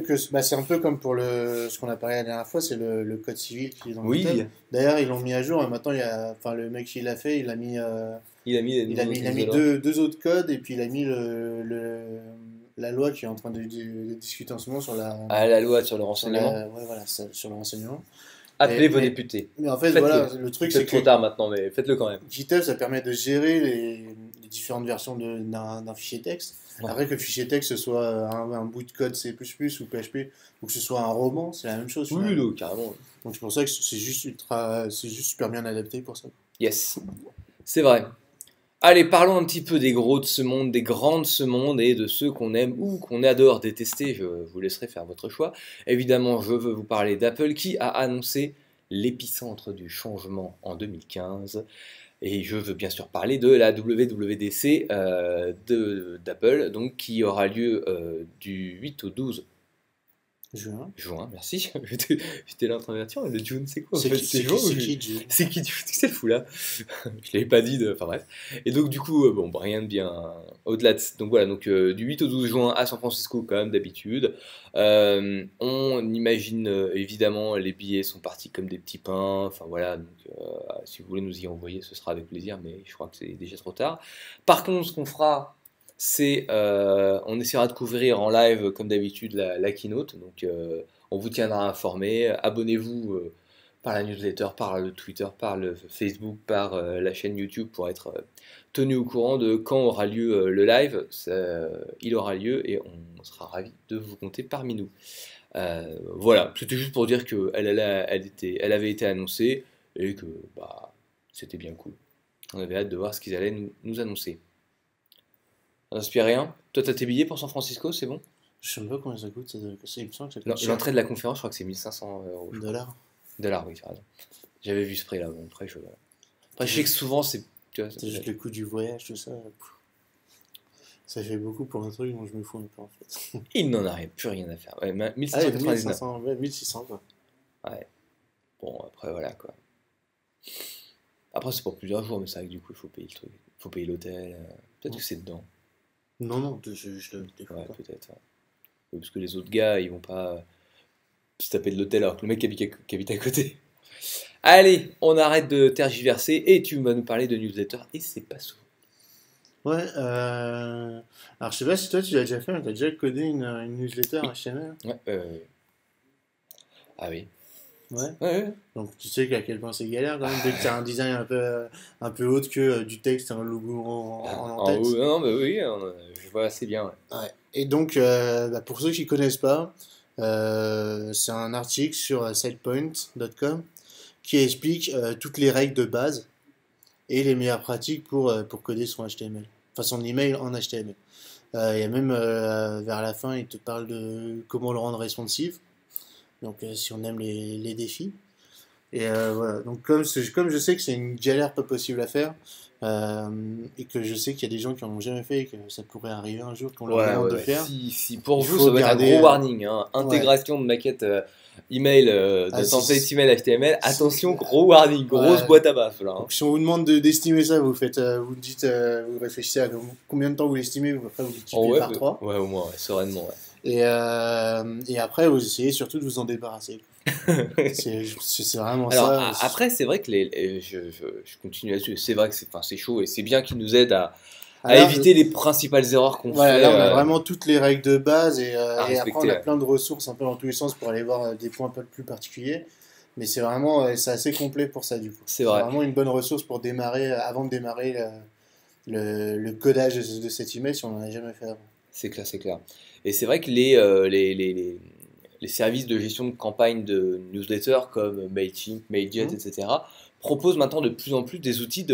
c'est un peu comme pour ce qu'on a parlé la dernière fois, c'est le code civil qui est dans Oui, GitHub. D'ailleurs, ils l'ont mis à jour et maintenant, le mec qui l'a fait, il a mis, il a mis, il a mis deux autres codes et puis il a mis la loi qui est en train de discuter en ce moment sur la loi sur le sur renseignement. ouais, voilà, sur le renseignement. Appelez vos mais- députés. Mais en fait, Faites-le. voilà, le truc, C'est c'est trop que tard maintenant, mais faites-le quand même. GitHub, ça permet de gérer les différentes versions d'un fichier texte. Ouais. Après que le fichier texte ce soit un bout de code C++ ou PHP, ou que ce soit un roman, c'est la même chose. Oui, finalement. non, carrément. Donc c'est pour ça que c'est juste super bien adapté pour ça. Yes, c'est vrai. Allez, parlons un petit peu des gros de ce monde, des grands de ce monde et de ceux qu'on aime ou qu'on adore détester. Je vous laisserai faire votre choix. Évidemment, je veux vous parler d'Apple qui a annoncé l'épicentre du changement en 2015. Et je veux bien sûr parler de la WWDC d'Apple, donc qui aura lieu du 8 au 12 juin. Merci. J'étais là en train de dire, le June, c'est quoi en C'est fait, qui, c'est juin qui, ou c'est juillet qui, June C'est qui c'est le fou là? Je l'avais pas dit, enfin bref. Et donc du coup, bon, bah, rien de bien au-delà de... Donc voilà, donc du 8 au 12 juin à San Francisco comme d'habitude. On imagine évidemment les billets sont partis comme des petits pains. Enfin voilà, donc si vous voulez nous y envoyer, ce sera avec plaisir, mais je crois que c'est déjà trop tard. Par contre, ce qu'on fera, c'est on essaiera de couvrir en live comme d'habitude la keynote. Donc on vous tiendra informé. Abonnez-vous par la newsletter, par le Twitter, par le Facebook, par la chaîne YouTube pour être tenu au courant de quand aura lieu le live. Il aura lieu et on sera ravis de vous compter parmi nous. Voilà, c'était juste pour dire qu'elle avait été annoncée et que bah, c'était bien cool. On avait hâte de voir ce qu'ils allaient nous annoncer. Ça n'inspire rien? Toi, t'as tes billets pour San Francisco, c'est bon? Je sais même pas combien ça coûte, il me semble que ça coûte cher. L'entrée de la conférence, je crois que c'est 1500 €. $. $, oui, tu as raison. J'avais vu ce prix-là. Bon, après, je sais que souvent, c'est. Tu vois, C'est juste le coût du voyage, tout ça. Ça fait beaucoup pour un truc dont je me fous un peu en fait. il n'en a plus rien à faire. Ouais, Ah, 1699. 1500, ouais, 1600 quoi. Ouais. Bon, après, voilà quoi. Après, c'est pour plusieurs jours, mais c'est vrai que du coup, il faut payer le truc. Il faut payer l'hôtel. Peut-être que c'est dedans. Non, non, je le défends Ouais, pas. peut-être. Ouais. Oui, parce que les autres gars, ils vont pas se taper de l'hôtel alors que le mec qui habite à côté. Allez, on arrête de tergiverser et tu vas nous parler de newsletter et c'est pas souvent. Ouais, alors je sais pas si toi tu l'as déjà fait, mais t'as déjà codé une newsletter Oui. HTML. Ouais, ah oui. Ouais. Ouais. Donc tu sais qu'à quel point c'est galère quand même dès que t'as un design un peu autre que du texte et un logo en En tête. haut, non, bah oui, je vois assez bien. Ouais. Ouais. Et donc, pour ceux qui connaissent pas, c'est un article sur sidepoint.com qui explique toutes les règles de base et les meilleures pratiques pour coder son HTML. Enfin, son email en HTML. Il y a même, vers la fin, il te parle de comment le rendre responsive. Donc, si on aime les défis. Et voilà. Donc, comme je sais que c'est une galère pas possible à faire, et que je sais qu'il y a des gens qui en ont jamais fait et que ça pourrait arriver un jour qu'on leur demande de faire. Si pour Il vous, faut ça va être un garder, gros warning. Hein. Intégration de maquette email, de template email HTML. Attention, gros warning, grosse boîte à baffes. Là, hein. Donc, si on vous demande d'estimer ça, vous dites, vous réfléchissez à combien de temps vous l'estimez, après vous multipliez par 3. Ouais, au moins, sereinement. Ouais. Et après, vous essayez surtout de vous en débarrasser. C'est vraiment Alors, ça. après, c'est vrai que je continue là-dessus. C'est vrai que c'est chaud et c'est bien qu'ils nous aident à éviter les principales erreurs qu'on fait. Là, on a vraiment toutes les règles de base et après, on a ouais. plein de ressources un peu dans tous les sens pour aller voir des points un peu plus particuliers. Mais c'est vraiment, c'est assez complet pour ça du coup. C'est vrai. Vraiment une bonne ressource pour démarrer, avant de démarrer le codage de cet email si on n'en a jamais fait avant. C'est clair, c'est clair. Et c'est vrai que les services de gestion de campagne de newsletter comme Mailchimp, Mailjet, etc. proposent maintenant de plus en plus des outils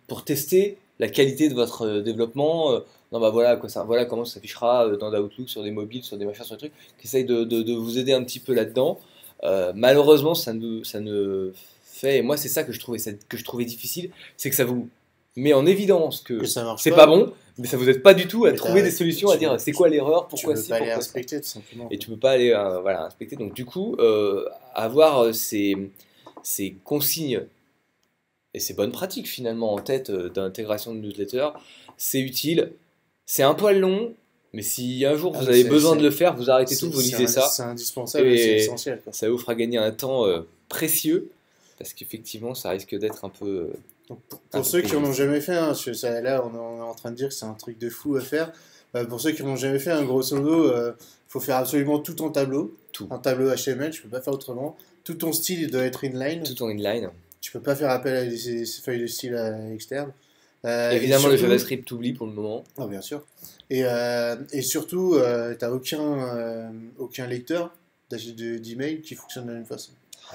pour tester la qualité de votre développement. Non, bah voilà, voilà comment ça s'affichera dans Outlook, sur des mobiles, sur des machins, sur des trucs, qui essayent de vous aider un petit peu là-dedans. Malheureusement, ça ne fait, et moi c'est ça que je trouvais difficile, c'est que ça vous met en évidence que c'est pas bon, mais ça vous aide pas du tout à trouver des solutions, à dire c'est quoi l'erreur, pourquoi si, pourquoi ça. Tu peux pas aller inspecter tout simplement. Et tu peux pas aller inspecter. Donc du coup, avoir ces consignes et ces bonnes pratiques finalement en tête d'intégration de newsletter, c'est utile. C'est un poil long, mais si un jour vous avez besoin de le faire, vous arrêtez tout, vous lisez ça. C'est indispensable et c'est essentiel. Ça vous fera gagner un temps précieux, parce qu'effectivement, ça risque d'être un peu... Pour ceux qui n'en ont jamais fait, hein, là on est en train de dire que c'est un truc de fou à faire. Pour ceux qui n'en ont jamais fait, grosso modo, faut faire absolument tout en tableau. Tout. Un tableau HTML, tu peux pas faire autrement. Tout ton style il doit être inline. Tout en inline. Tu peux pas faire appel à ces feuilles de style externes. Évidemment, le JavaScript t'oublie pour le moment. Ah, bien sûr. Et surtout, tu n'as aucun lecteur d'email qui fonctionne de la même façon.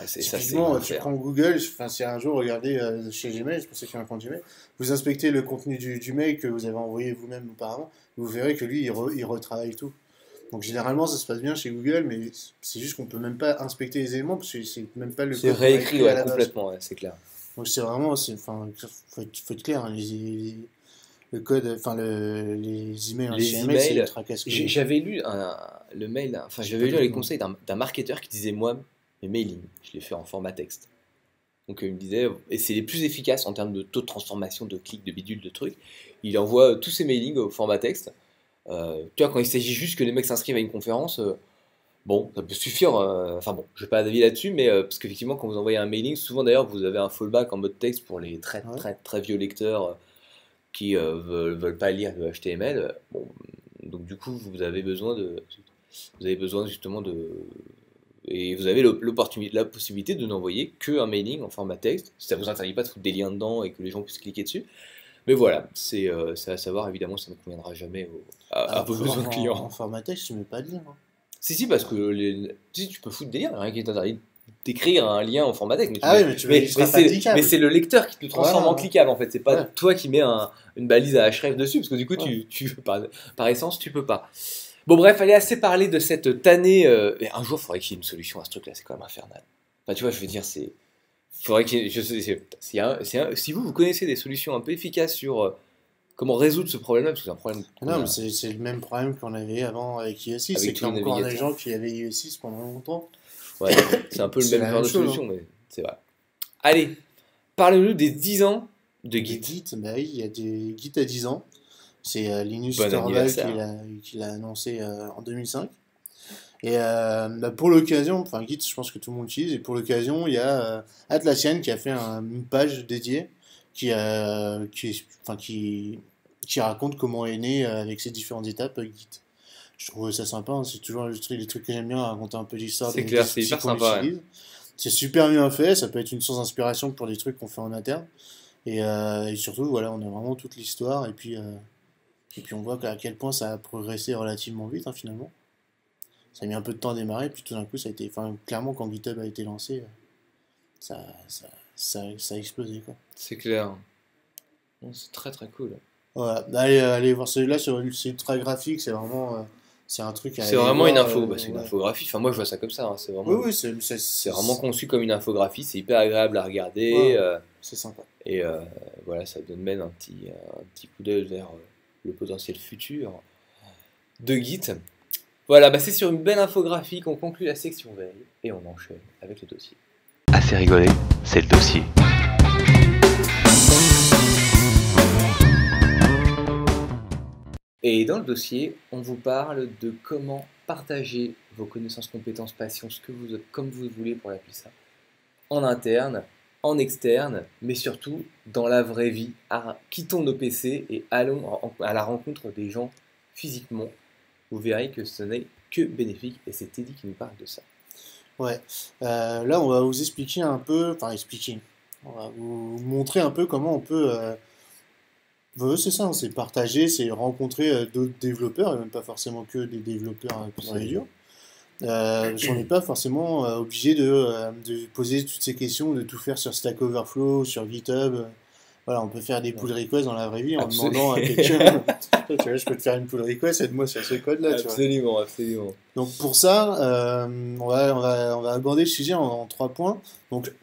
Typiquement, tu prends Google, si un jour, regardez chez Gmail, je pensais qu'il y a un compte Gmail, vous inspectez le contenu du mail que vous avez envoyé vous-même auparavant, vous verrez que lui, il retravaille tout. Donc généralement, ça se passe bien chez Google, mais c'est juste qu'on peut même pas inspecter les éléments, parce que c'est même pas le code. C'est réécrit complètement, ouais, c'est clair. Donc c'est vraiment, faut être clair, hein, le code, les emails en HTML, c'est ultra casse-couille. J'avais lu le mail, j'avais lu les conseils d'un marketeur qui disait moi, mes mailings, je les fais en format texte. Donc il me disait, et c'est les plus efficaces en termes de taux de transformation, de clics, de bidules, de trucs. Il envoie tous ses mailings au format texte. Tu vois, quand il s'agit juste que les mecs s'inscrivent à une conférence, bon, ça peut suffire. Enfin bon, je n'ai pas d'avis là-dessus, mais parce qu'effectivement, quand vous envoyez un mailing, souvent d'ailleurs, vous avez un fallback en mode texte pour les très vieux lecteurs qui veulent pas lire le HTML. Bon, donc du coup, vous avez besoin justement et vous avez la possibilité de n'envoyer qu'un mailing en format texte. Si ça vous interdit pas de foutre des liens dedans et que les gens puissent cliquer dessus. Mais voilà, c'est à savoir, évidemment, ça ne conviendra jamais à vos besoins clients. En format texte, tu ne mets pas de lien. Hein. Si, parce que tu peux foutre des liens, rien qui t'interdit d'écrire un lien en format texte. Mais c'est le lecteur qui te transforme en cliquable, en fait. C'est pas toi qui mets une balise à href dessus, parce que du coup, par essence, tu peux pas. Bon, bref, allez assez parler de cette tannée. Et un jour, il faudrait qu'il y ait une solution à ce truc-là, c'est quand même infernal. Enfin, tu vois, je veux dire, c'est. Faudrait que. Si vous connaissez des solutions un peu efficaces sur comment résoudre ce problème-là, parce que c'est un problème. Non, mais c'est le même problème qu'on avait avant avec iOS 6, c'est Avec qu'il y a tous les encore des navigateurs. gens qui avaient iOS 6 pendant longtemps. Ouais, c'est un peu le C'est même la genre même de chose, solution, mais c'est vrai. Allez, parle-nous des 10 ans de Les Git. Git, bah oui, il y a des Git à 10 ans. C'est Linus Bon Torvald anniversaire. qui l'a annoncé en 2005. Et bah, pour l'occasion, enfin Git, je pense que tout le monde utilise. Et pour l'occasion, il y a Atlassian qui a fait une page dédiée enfin, qui raconte comment est né avec ses différentes étapes Git. Je trouve ça sympa, hein, c'est toujours les trucs que j'aime bien, raconter un peu l'histoire C'est des clair, c'est outils hyper qu'on sympa. Ouais. utilise. C'est super bien fait, ça peut être une source d'inspiration pour des trucs qu'on fait en interne. Et surtout, voilà, on a vraiment toute l'histoire. Et puis on voit à quel point ça a progressé relativement vite, hein, finalement. Ça a mis un peu de temps à démarrer, puis tout d'un coup, ça a été. Enfin, clairement, quand GitHub a été lancé, ça, ça, ça a explosé, quoi. C'est clair. Bon, c'est très très cool. Voilà, allez voir celui-là, c'est ultra graphique, c'est vraiment. C'est un truc à C'est aller vraiment une voir, info, bah, c'est une ouais. infographie. Enfin, moi je vois ça comme ça. Hein. Oui, oui, C'est vraiment conçu comme une infographie. C'est hyper agréable à regarder. ouais, c'est sympa. Et voilà, ça donne même un petit coup d'œil vers le potentiel futur de Git. Voilà, bah c'est sur une belle infographie qu'on conclut la section veille et on enchaîne avec le dossier. Assez rigolé, c'est le dossier. Et dans le dossier, on vous parle de comment partager vos connaissances, compétences, passions, comme vous voulez pour l'appeler ça, en interne, en externe, mais surtout dans la vraie vie. Quittons nos PC et allons à la rencontre des gens physiquement. Vous verrez que ce n'est que bénéfique et c'est Teddy qui nous parle de ça. Ouais. Là, on va vous expliquer un peu. Enfin, expliquer. On va vous montrer un peu comment on peut. C'est ça, hein, c'est partager, c'est rencontrer d'autres développeurs, et même pas forcément que des développeurs purs et durs. On n'est pas forcément obligé de poser toutes ces questions, de tout faire sur Stack Overflow, sur GitHub. Voilà, on peut faire des pull requests dans la vraie vie en demandant à quelqu'un, tu vois, je peux te faire une pull request, aide-moi sur ce code-là, tu vois. Absolument, absolument. Donc pour ça, on va aborder le sujet en 3 points. Donc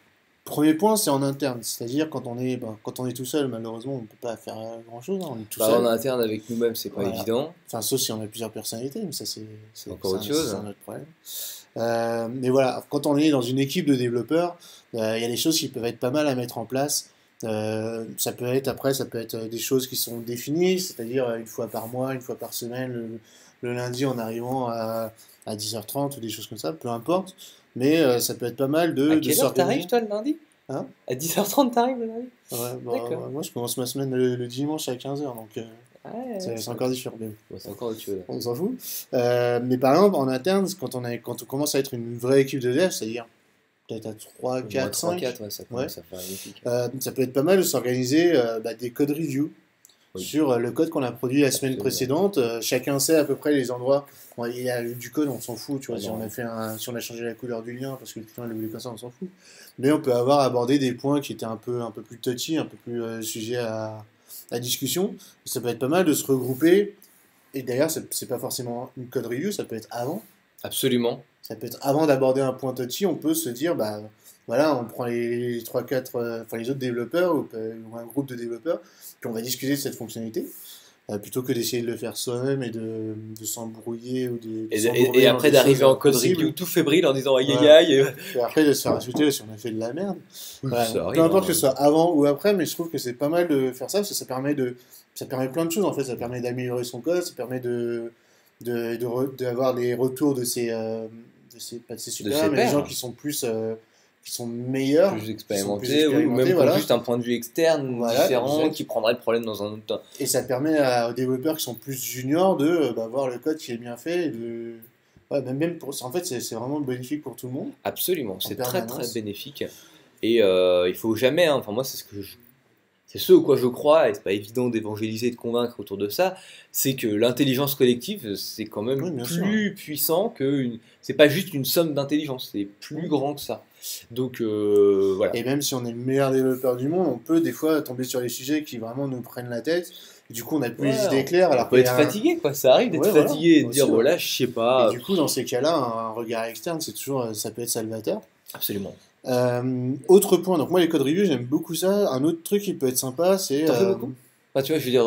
premier point, c'est en interne, c'est-à-dire quand on est tout seul, malheureusement, on ne peut pas faire grand-chose, hein, on est tout seul. En interne avec nous-mêmes, c'est pas Voilà. évident. Enfin, sauf si on a plusieurs personnalités, mais ça c'est encore autre chose. C'est un autre problème. Mais voilà, quand on est dans une équipe de développeurs, il y a des choses qui peuvent être pas mal à mettre en place. Ça peut être des choses qui sont définies, c'est-à-dire une fois par mois, une fois par semaine, le lundi en arrivant à 10h30 ou des choses comme ça, peu importe. Mais ça peut être pas mal À quelle heure s'organiser. t'arrives toi le lundi Hein À 10h30 t'arrives le lundi Ouais, D'accord. moi je commence ma semaine le dimanche à 15h, donc Ouais, c'est encore différent. Mais bon, c'est encore autre chose. on s'en fout. Mais par exemple, en interne, quand on commence à être une vraie équipe de dev, c'est-à-dire peut-être à 3, 4, 5, 4, ouais, ça commence à faire magnifique. ça peut être pas mal de s'organiser des code reviews Oui. sur le code qu'on a produit la semaine Absolument. précédente. Chacun sait à peu près les endroits. Bon, il y a du code, on s'en fout, tu vois. Ah Si non. si on a changé la couleur du lien parce que le client le voulait comme ça, on s'en fout. Mais on peut avoir abordé des points qui étaient un peu plus touchy, un peu plus sujet à discussion. Ça peut être pas mal de se regrouper. Et d'ailleurs, c'est pas forcément une code review, ça peut être avant. Absolument. Ça peut être avant d'aborder un point touchy, on peut se dire, bah voilà, on prend les 3-4, enfin les autres développeurs ou un groupe de développeurs, puis on va discuter de cette fonctionnalité, plutôt que d'essayer de le faire soi-même et de s'embrouiller ou Et après d'arriver en code review tout fébrile en disant aïe aïe aïe. Et après de se faire insulter si on a fait de la merde. Voilà. Ça arrive, Peu importe hein. que ce soit avant ou après, mais je trouve que c'est pas mal de faire ça, parce que ça permet plein de choses en fait. Ça permet d'améliorer son code, ça permet d'avoir les retours pas de ses supérieurs, mais des gens qui sont qui sont meilleurs, Plus qui sont expérimentés, ou même expérimentés, qui ont voilà. juste un point de vue externe Voilà, différent, exact. qui prendrait le problème dans un autre temps. Et ça permet aux développeurs qui sont plus juniors de voir le code qui est bien fait. Même en fait, c'est vraiment bénéfique pour tout le monde. Absolument, c'est très très permanence. bénéfique. Et il faut jamais, hein, enfin moi c'est ce au quoi je crois, et c'est pas évident d'évangéliser et de convaincre autour de ça, c'est que l'intelligence collective, c'est quand même Oui, bien plus puissant que c'est pas juste une somme d'intelligence, c'est plus grand que ça. Donc voilà. Et même si on est le meilleur développeur du monde, on peut des fois tomber sur des sujets qui vraiment nous prennent la tête. Et du coup, on a plus les idées claires. Alors on peut être fatigué, quoi. Ça arrive d'être fatigué et de dire, voilà, je sais pas. Et du coup, dans ces cas-là, un regard externe, ça peut être salvateur. Absolument. Autre point, donc moi les code reviews j'aime beaucoup ça. Un autre truc qui peut être sympa, c'est. T'en fais beaucoup? Enfin, tu vois, je veux dire,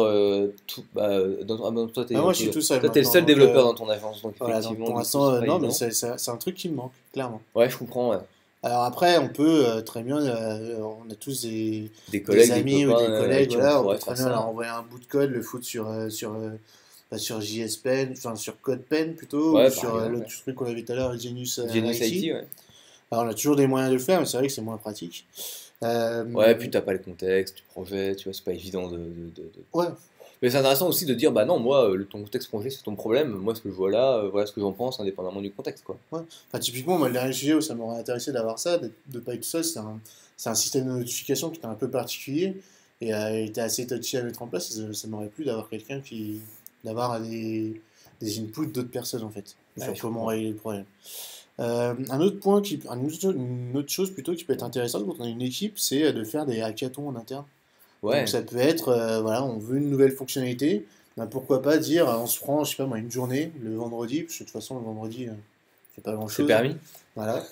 toi, Moi je suis tout seul toi, t'es le maintenant, seul donc, développeur dans ton agence, donc voilà, donc effectivement, pour du coup, l'instant, c'est pas non, mais évident. c'est un truc qui me manque, clairement. Ouais, je comprends, ouais. Alors après, on peut très bien, on a tous Des des collègues, des amis ou copains des avec collègues, qui on voilà, on peut pourrait très faire bien leur ça. envoyer un bout de code, le foutre sur JS Pen, enfin sur CodePen plutôt, ou Ouais, par sur exemple, l'autre ouais. truc qu'on avait tout à l'heure, Genius Genius IT. IT, ouais. Alors on a toujours des moyens de le faire, mais c'est vrai que c'est moins pratique. Ouais, puis t'as pas le contexte du projet, tu vois, c'est pas évident Ouais, Mais c'est intéressant aussi de dire, bah non, moi, ton contexte projet, c'est ton problème, moi, ce que je vois là, voilà ce que j'en pense, indépendamment du contexte, quoi. ouais. Enfin, typiquement, moi, le dernier sujet où ça m'aurait intéressé d'avoir ça, de ne pas être tout seul, c'est un système de notification qui était un peu particulier et il était assez touchy à mettre en place. Ça m'aurait plu d'avoir d'avoir des inputs d'autres personnes en fait, Ouais, sur je comment comprends. régler le problème. Une autre chose plutôt qui peut être intéressante quand on a une équipe, c'est de faire des hackathons en interne. Donc Ouais, ça peut être, voilà, on veut une nouvelle fonctionnalité, ben pourquoi pas dire, on se prend, je sais pas moi, une journée, le vendredi, parce que de toute façon, le vendredi, c'est pas c'est grand-chose, permis. voilà.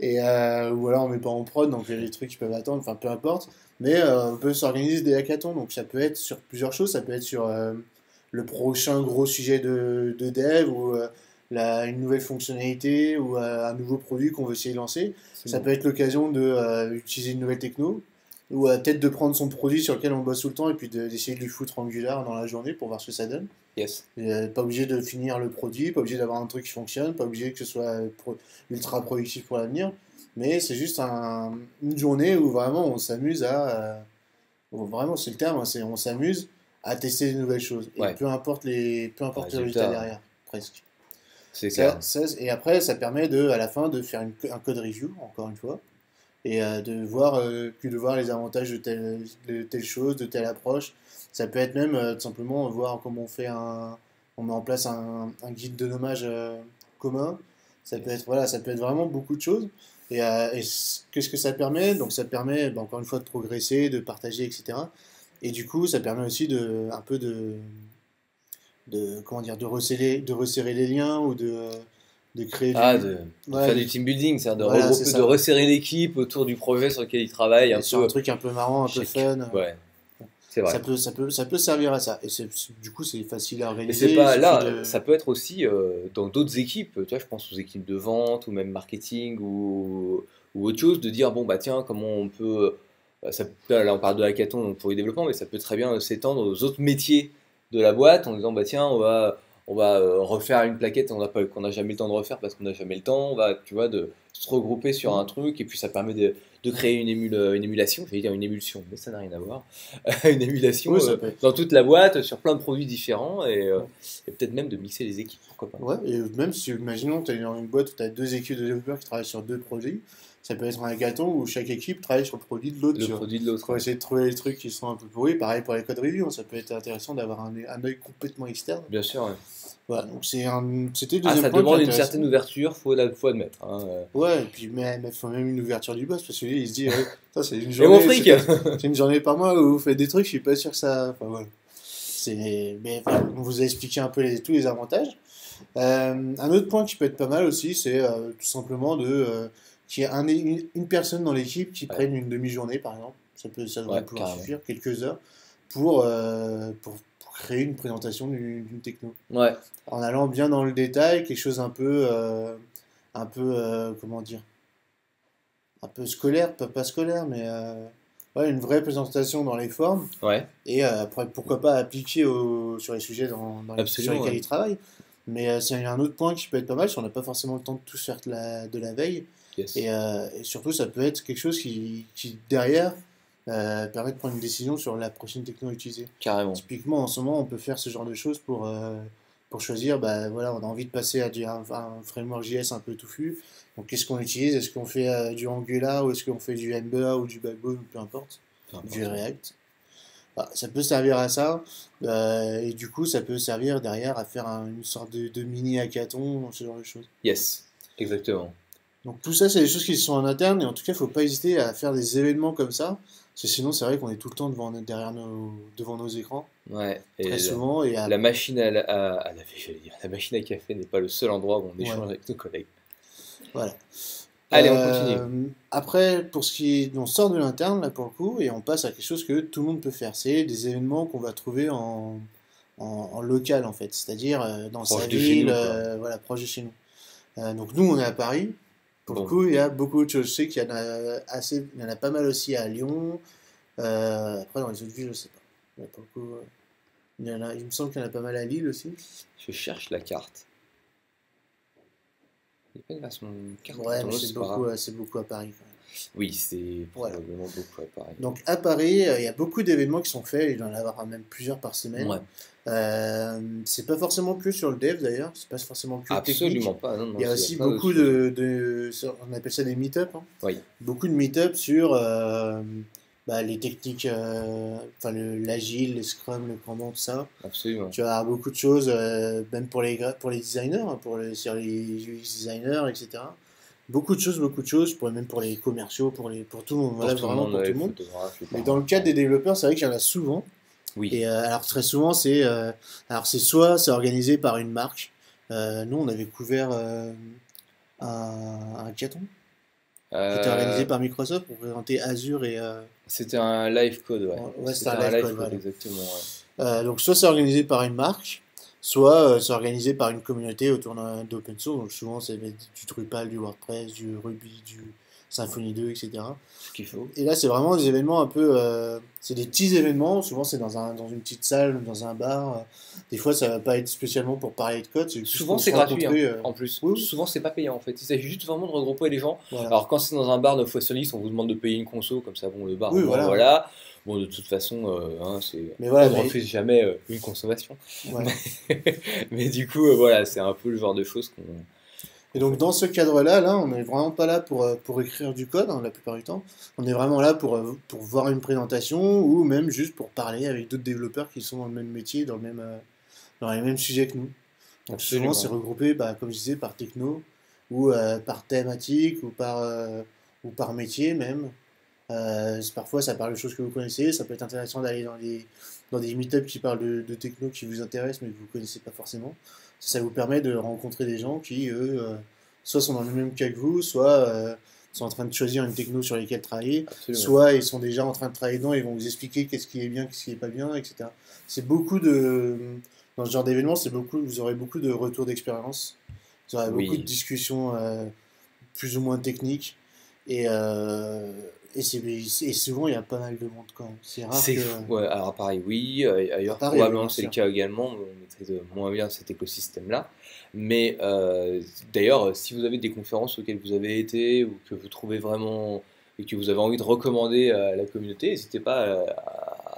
Et, ou alors on met pas en prod, donc il y a des trucs qui peuvent attendre, enfin peu importe. Mais on peut s'organiser des hackathons, donc ça peut être sur plusieurs choses, ça peut être sur le prochain gros sujet de dev, ou une nouvelle fonctionnalité, ou un nouveau produit qu'on veut essayer de lancer. C'est Ça bon. peut être l'occasion d'utiliser une nouvelle techno, ou peut-être de prendre son produit sur lequel on bosse tout le temps, et puis d'essayer de lui foutre Angular dans la journée pour voir ce que ça donne. Yes. Pas obligé de finir le produit, pas obligé d'avoir un truc qui fonctionne, pas obligé que ce soit ultra productif pour l'avenir, mais c'est juste une journée où vraiment on s'amuse où vraiment c'est le terme, hein, on s'amuse à tester de nouvelles choses. Et Ouais, peu le importe le résultat résultat, derrière, presque. c'est clair. Et après, ça permet à la fin de faire un code review, encore une fois, et puis de voir les avantages de telle chose, de telle approche. Ça peut être même tout simplement voir comment on met en place un guide de nommage commun. Yes. Voilà, ça peut être vraiment beaucoup de choses. Qu'est-ce que ça permet? Donc ça permet, ben, encore une fois, de progresser, de partager, etc. Et du coup, ça permet aussi un peu comment dire, de resserrer les liens ou de créer Ah, du, de faire ouais, du team building, c'est-à-dire de voilà, c'est regrouper, de ça. resserrer l'équipe autour du projet sur lequel ils travaillent, un Et sur un peu truc un peu marrant, un peu chaque. fun. Ouais, c'est vrai. Ça peut servir à ça. Et du coup, c'est facile à Mais c'est organiser. Il pas suffit là, de. ça peut être aussi dans d'autres équipes, tu vois, je pense aux équipes de vente ou même marketing ou autre chose, de dire bon bah tiens, comment on peut, là on parle de hackathon donc pour le développement, mais ça peut très bien s'étendre aux autres métiers de la boîte en disant bah tiens, on va refaire une plaquette qu'on n'a jamais le temps de refaire parce qu'on n'a jamais le temps, on va, tu vois, de se regrouper sur un truc et puis ça permet de créer une émulation, j'allais dire une émulsion, mais ça n'a rien à voir, une émulation Oui, ça peut être. dans toute la boîte sur plein de produits différents et peut-être même de mixer les équipes, pourquoi pas. Ouais, et même si, imaginons que tu es dans une boîte où tu as deux équipes de développeurs qui travaillent sur deux produits, ça peut être un hackathon où chaque équipe travaille sur le produit de l'autre, Le tu vois. produit de l'autre. Pour essayer de trouver les trucs qui sont un peu pourris. Pareil pour les code reviews, hein, ça peut être intéressant d'avoir un œil complètement externe. Bien sûr, ouais. Voilà, donc c'était le Ah, deuxième ça point qui est demande une intéressant. certaine ouverture, faut admettre. Hein. Ouais, et puis il faut même une ouverture du boss, parce que lui, il se dit, ouais, ça c'est une Et mon journée, fric c'est une journée par mois où vous faites des trucs, je suis pas sûr que ça. Enfin voilà. Mais voilà, on vous a expliqué un peu tous les avantages. Un autre point qui peut être pas mal aussi, c'est tout simplement qu'il y ait une personne dans l'équipe qui Ouais, prenne une demi-journée, par exemple. Ça devrait ouais, pouvoir carrément. suffire, quelques heures, pour créer une présentation d'une techno. Ouais, En allant bien dans le détail, quelque chose comment dire, un peu scolaire, pas scolaire, mais ouais, une vraie présentation dans les formes, ouais, et après, pourquoi pas appliquer sur les sujets sur absolument. lesquels Ouais. ils travaillent. Mais c'est un autre point qui peut être pas mal, si on n'a pas forcément le temps de tout faire de la veille. Yes, Et surtout, ça peut être quelque chose qui derrière, permet de prendre une décision sur la prochaine techno à utiliser. carrément. Typiquement, en ce moment, on peut faire ce genre de choses pour choisir, bah, voilà, on a envie de passer à un framework JS un peu touffu. Donc, qu'est-ce qu'on utilise? Est-ce qu'on fait du Angular, ou est-ce qu'on fait du Ember ou du Backbone, peu importe, Peu du importe, ouais. React? Bah, ça peut servir à ça, et du coup, ça peut servir derrière à faire une sorte de mini hackathon, ce genre de choses. Yes, exactement. Donc tout ça, c'est des choses qui sont en interne, et en tout cas, il ne faut pas hésiter à faire des événements comme ça, parce que sinon, c'est vrai qu'on est tout le temps devant nos écrans, Ouais, très et souvent, la machine à laver, j'allais dire, la machine à café n'est pas le seul endroit où on ouais, échange avec nos collègues. voilà. Allez, on continue. Après, pour ce qui est, on sort de l'interne là pour le coup et on passe à quelque chose que tout le monde peut faire. C'est des événements qu'on va trouver en local en fait, c'est-à-dire dans sa Proche de chez ville, nous, quoi. voilà, proche de chez nous. Donc nous, on est à Paris. Pour le Bon, coup, il y a beaucoup de choses. Je sais qu'il y en a assez, il y en a pas mal aussi à Lyon. Après, dans les autres villes, je sais pas. Mais pour le coup, il me semble qu'il y en a pas mal à Lille aussi. je cherche la carte. Il n'y a pas une version carte Ouais, mais dans c'est pas grave. c'est beaucoup à Paris quand même. Oui, c'est Voilà. probablement beaucoup à Paris. Donc à Paris, il y a beaucoup d'événements qui sont faits. Il doit y en avoir même plusieurs par semaine. Ouais, C'est pas forcément que sur le dev d'ailleurs. C'est pas forcément que absolument technique. pas. Non, non, Il y a il y a aussi plein d'autres beaucoup choses. on appelle ça des meet-up, hein. Oui, Beaucoup de meet-up sur les techniques, enfin l'agile, les scrum, le Kanban, tout ça. absolument. Tu vas avoir beaucoup de choses, même pour les designers, hein, sur les UX designers, etc. Beaucoup de choses, même pour les commerciaux, pour tout le monde, Pour voilà, tout le vraiment monde, pour tout les le monde. photographes, les Mais dans le cadre des développeurs, c'est vrai qu'il y en a souvent. Oui, Et alors très souvent, c'est soit c'est organisé par une marque. Nous, on avait couvert un hackathon qui était organisé Euh, par Microsoft pour présenter Azure et c'était un live code, ouais. ouais, c'était C'était un un live live code, code, voilà. exactement, ouais. Donc soit c'est organisé par une marque, soit c'est organisé par une communauté autour d'open source. Donc souvent c'est du Drupal, du WordPress, du Ruby, du Symfony 2, etc. Ce qu'il faut. Et là c'est vraiment des événements un peu, c'est des petits événements. Souvent c'est dans une petite salle, dans un bar. Des fois ça va pas être spécialement pour parler de code, c'est juste Souvent pour se c'est gratuit, hein, rencontrer. en plus. Oui, oui, Souvent c'est pas payant en fait. Il s'agit juste vraiment de regrouper les gens. voilà. Alors quand c'est dans un bar 9 fois sur 10, on vous demande de payer une conso, comme ça, bon, le bar, Oui, au moins, voilà, ouais. voilà. Bon, de toute façon, hein, Mais voilà, on ne mais refuse jamais une consommation. voilà. Mais du coup, voilà, c'est un peu le genre de choses qu'on Et qu'on donc fait. dans ce cadre-là, là, on n'est vraiment pas là pour écrire du code, hein, la plupart du temps. On est vraiment là pour voir une présentation ou même juste pour parler avec d'autres développeurs qui sont dans le même métier, dans les mêmes sujets que nous. Donc souvent c'est Absolument. regroupé, comme je disais, par techno ou par thématique ou par métier même. Parfois ça parle de choses que vous connaissez, ça peut être intéressant d'aller dans des meet-ups qui parlent de techno qui vous intéressent mais que vous ne connaissez pas forcément. Ça vous permet de rencontrer des gens qui, eux, soit sont dans le même cas que vous, soit sont en train de choisir une techno sur laquelle travailler, Absolument. soit ils sont déjà en train de travailler dedans et ils vont vous expliquer qu'est-ce qui est bien, qu'est-ce qui n'est pas bien, etc. C'est beaucoup de... Dans ce genre d'événement, vous aurez beaucoup de retours d'expérience, vous aurez beaucoup de Oui. discussions plus ou moins techniques et, et souvent il y a pas mal de monde quand même. C'est rare C'est que... fou. Ouais, alors à Paris, oui. À Ailleurs, Paris, oui, probablement bien c'est le sûr. cas également. Mais on maîtrise moins bien cet écosystème-là. Mais d'ailleurs, si vous avez des conférences auxquelles vous avez été ou que vous trouvez vraiment et que vous avez envie de recommander à la communauté, n'hésitez pas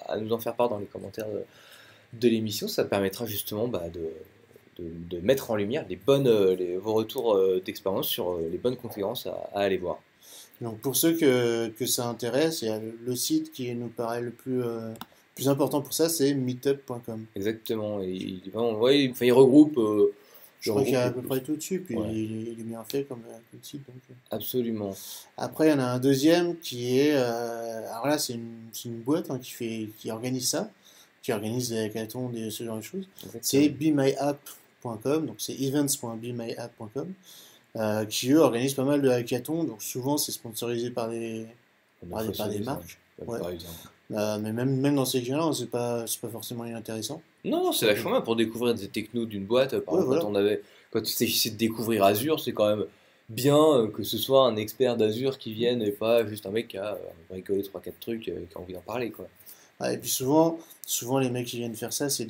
à nous en faire part dans les commentaires de l'émission. Ça permettra justement de mettre en lumière vos retours d'expérience sur les bonnes conférences à aller voir. Donc pour ceux que ça intéresse, il y a le site qui nous paraît le plus important pour ça, c'est meetup.com. Exactement. Et ouais, enfin, il regroupe. Je Il crois qu'il y a regroupe à le peu plus. près tout dessus, puis Ouais, il est bien fait comme site. Donc. absolument. Après, il y en a un deuxième qui est... alors là, c'est une boîte hein, qui organise ça, qui organise des hackathons, ce genre de choses. C'est Exactement. bemyapp.com, donc c'est events.bemyapp.com, qui eux organisent pas mal de hackathons, donc souvent c'est sponsorisé On a par des façonné ça, marques. Ouais. par exemple. Mais même dans ces cas-là, hein, c'est pas forcément inintéressant. Non, c'est Ça peut- vachement bien pour découvrir des technos d'une boîte. Par Ouais, exemple, voilà. quand il s'agissait de découvrir Azure, c'est quand même bien que ce soit un expert d'Azure qui vienne et pas juste un mec qui a bricolé trois quatre trucs et qui a envie d'en parler, quoi. Ah, et puis souvent les mecs qui viennent faire ça, c'est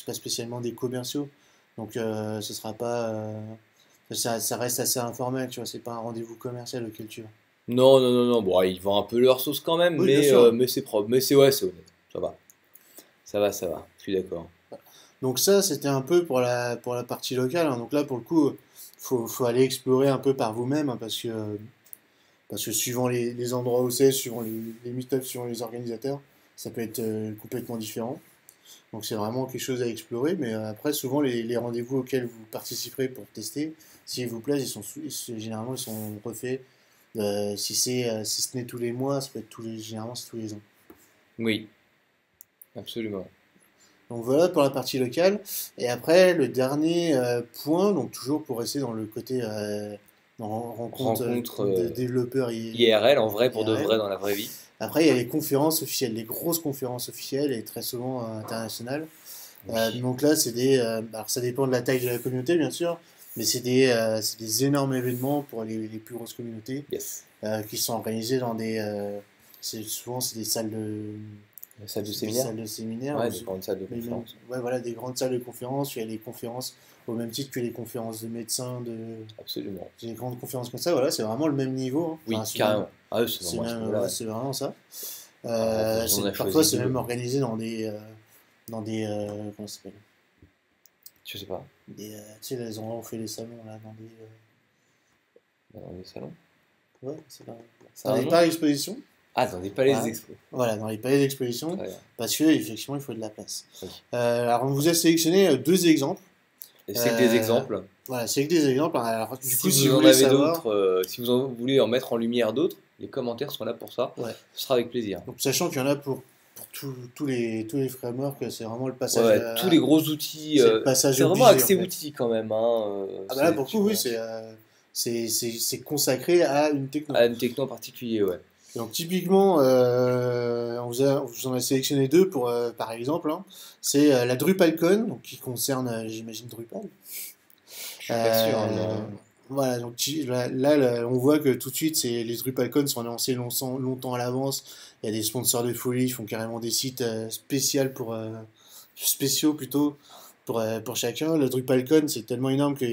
pas spécialement des commerciaux. Donc ce sera pas, ça reste assez informel, tu vois. C'est pas un rendez-vous commercial auquel tu vas. Non, non, non, non. Bon, ils vendent un peu leur sauce quand même, Oui, bien sûr. mais c'est propre. Mais c'est ouais, c'est honnête. Ça va. Ça va, ça va. Je suis d'accord. Donc ça, c'était un peu pour la partie locale, hein. Donc là, pour le coup, faut aller explorer un peu par vous-même, hein, parce que suivant les endroits où c'est, suivant les meet-ups, suivant les organisateurs, ça peut être complètement différent. Donc c'est vraiment quelque chose à explorer, mais après, souvent, les rendez-vous auxquels vous participerez pour tester, s'ils vous plaisent, généralement, ils sont refaits. Si ce n'est tous les mois, ça peut être généralement, c'est tous les ans. Oui, absolument. Donc voilà pour la partie locale. Et après, le dernier point, donc toujours pour rester dans Rencontre, de développeurs IRL en vrai pour de IRL. vrai dans la vraie vie. Après, il y a les conférences officielles, les grosses conférences officielles et très souvent internationales. Oui. Donc là, alors ça dépend de la taille de la communauté, bien sûr, mais c'est des énormes événements pour les plus grosses communautés Yes. qui sont organisés dans souvent, c'est des salles La salle de des séminaire. salles de séminaire. Ouais, des grandes salles de Mais même- conférence. ouais, voilà, des grandes salles de conférences. Il y a les conférences au même titre que les conférences de médecins, Absolument. des grandes conférences comme ça. Voilà, c'est vraiment le même niveau. Hein. Oui, Enfin, carrément. Ah oui, c'est c'est vraiment à ce même, niveau-là. ouais, c'est vraiment ça. On a Parfois, choisi c'est deux. même organisé dans des comment ça s'appelle? Je sais pas. Tu sais, les endroits où on fait les salons, là, Dans les salons. ouais, c'est là. Ça a Dans un les nom parcs d'exposition. Ah, dans des palais Ouais. des expos. Voilà, dans les palais d'exposition. Très bien. Parce que, effectivement, il faut de la place. Oui. Alors, on vous a sélectionné deux exemples. Et c'est que des Euh, exemples. Voilà, c'est que des exemples. Alors, du coup, Si si vous vous en voulez avez savoir. d'autres, si voulez en mettre en lumière d'autres, les commentaires sont là pour ça. Ouais. Ce sera avec plaisir. Donc, sachant qu'il y en a pour tous les frameworks, c'est vraiment le passage. Ouais, tous les gros outils. c'est le passage C'est vraiment obligé, axé en fait. outils quand même. Hein, Ah bah là, c'est- pour le tu coup, oui, vois. c'est consacré à une techno. À une techno en particulier, ouais. Donc typiquement, on vous en a sélectionné deux par exemple. Hein. C'est la DrupalCon, donc qui concerne, j'imagine, Drupal. Je suis pas sûr. Mais... Voilà, donc on voit que tout de suite, les DrupalCon sont annoncés longtemps à l'avance. Il y a des sponsors de folie, ils font carrément des sites spéciaux plutôt pour chacun. Le DrupalCon, c'est tellement énorme il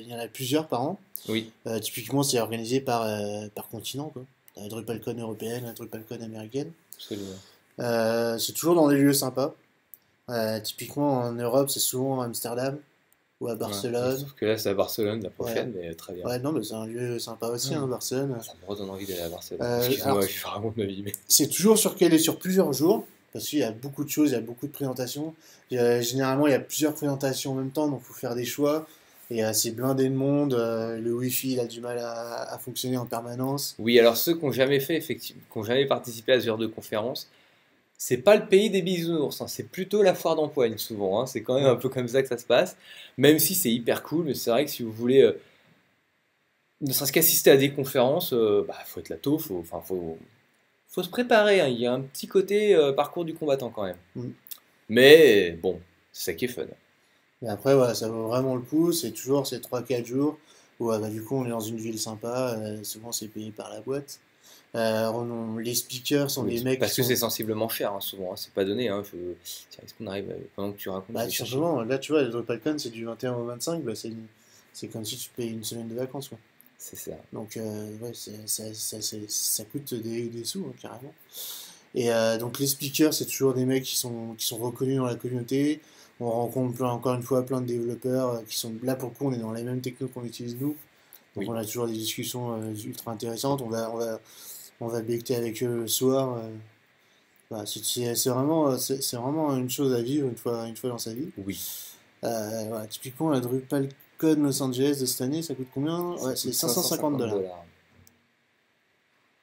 y en a plusieurs par an. Oui. Typiquement, c'est organisé par continent, quoi. La DrupalCon européenne, la DrupalCon américaine. Absolument. C'est toujours dans des lieux sympas. Typiquement en Europe, c'est souvent à Amsterdam ou à Barcelone. Ouais, sauf que là, c'est à Barcelone la prochaine, mais très bien. Ouais, non, mais c'est un lieu sympa aussi, hein, Barcelone. Ça me redonne envie d'aller à Barcelone. Alors, Excuse-moi, je raconte ma vie. Mais... C'est toujours calé sur plusieurs jours, parce qu'il y a beaucoup de choses, il y a beaucoup de présentations. Généralement, il y a plusieurs présentations en même temps, donc il faut faire des choix. Et c'est blindé de monde, le Wi-Fi il a du mal à fonctionner en permanence. Oui, alors ceux qui n'ont jamais fait, effectivement, qui n'ont jamais participé à ce genre de conférence, c'est pas le pays des bisounours, hein, c'est plutôt la foire d'empoigne souvent. Hein, c'est quand même un peu comme ça que ça se passe, même si c'est hyper cool. Mais c'est vrai que si vous voulez, ne serait-ce qu'assister à des conférences, faut être là tôt, faut se préparer. Hein, il y a un petit côté parcours du combattant quand même. Mm. Mais bon, c'est ça qui est fun. Et après, voilà, ça vaut vraiment le coup. C'est toujours ces 3-4 jours où du coup, on est dans une ville sympa. Souvent, c'est payé par la boîte. Les speakers sont des mecs. Parce que c'est sensiblement cher, hein, souvent. Hein, c'est pas donné. Hein, tiens, est-ce qu'on arrive pendant que tu racontes Bah, simplement, là, tu vois, le DrupalCon, c'est du 21 au 25. Bah, c'est comme si tu payes une semaine de vacances, quoi. C'est ça. Donc, ouais, ça coûte des sous, hein, carrément. Et donc, les speakers, c'est toujours des mecs qui sont reconnus dans la communauté. On rencontre encore une fois plein de développeurs qui sont là pour le coup, on est dans les mêmes technos qu'on utilise nous. Donc Oui. on a toujours des discussions ultra intéressantes. On va becter avec eux le soir. C'est vraiment une chose à vivre une fois dans sa vie. Oui. Voilà, typiquement la DrupalCon Los Angeles de cette année, ça coûte combien? Ouais, c'est $550.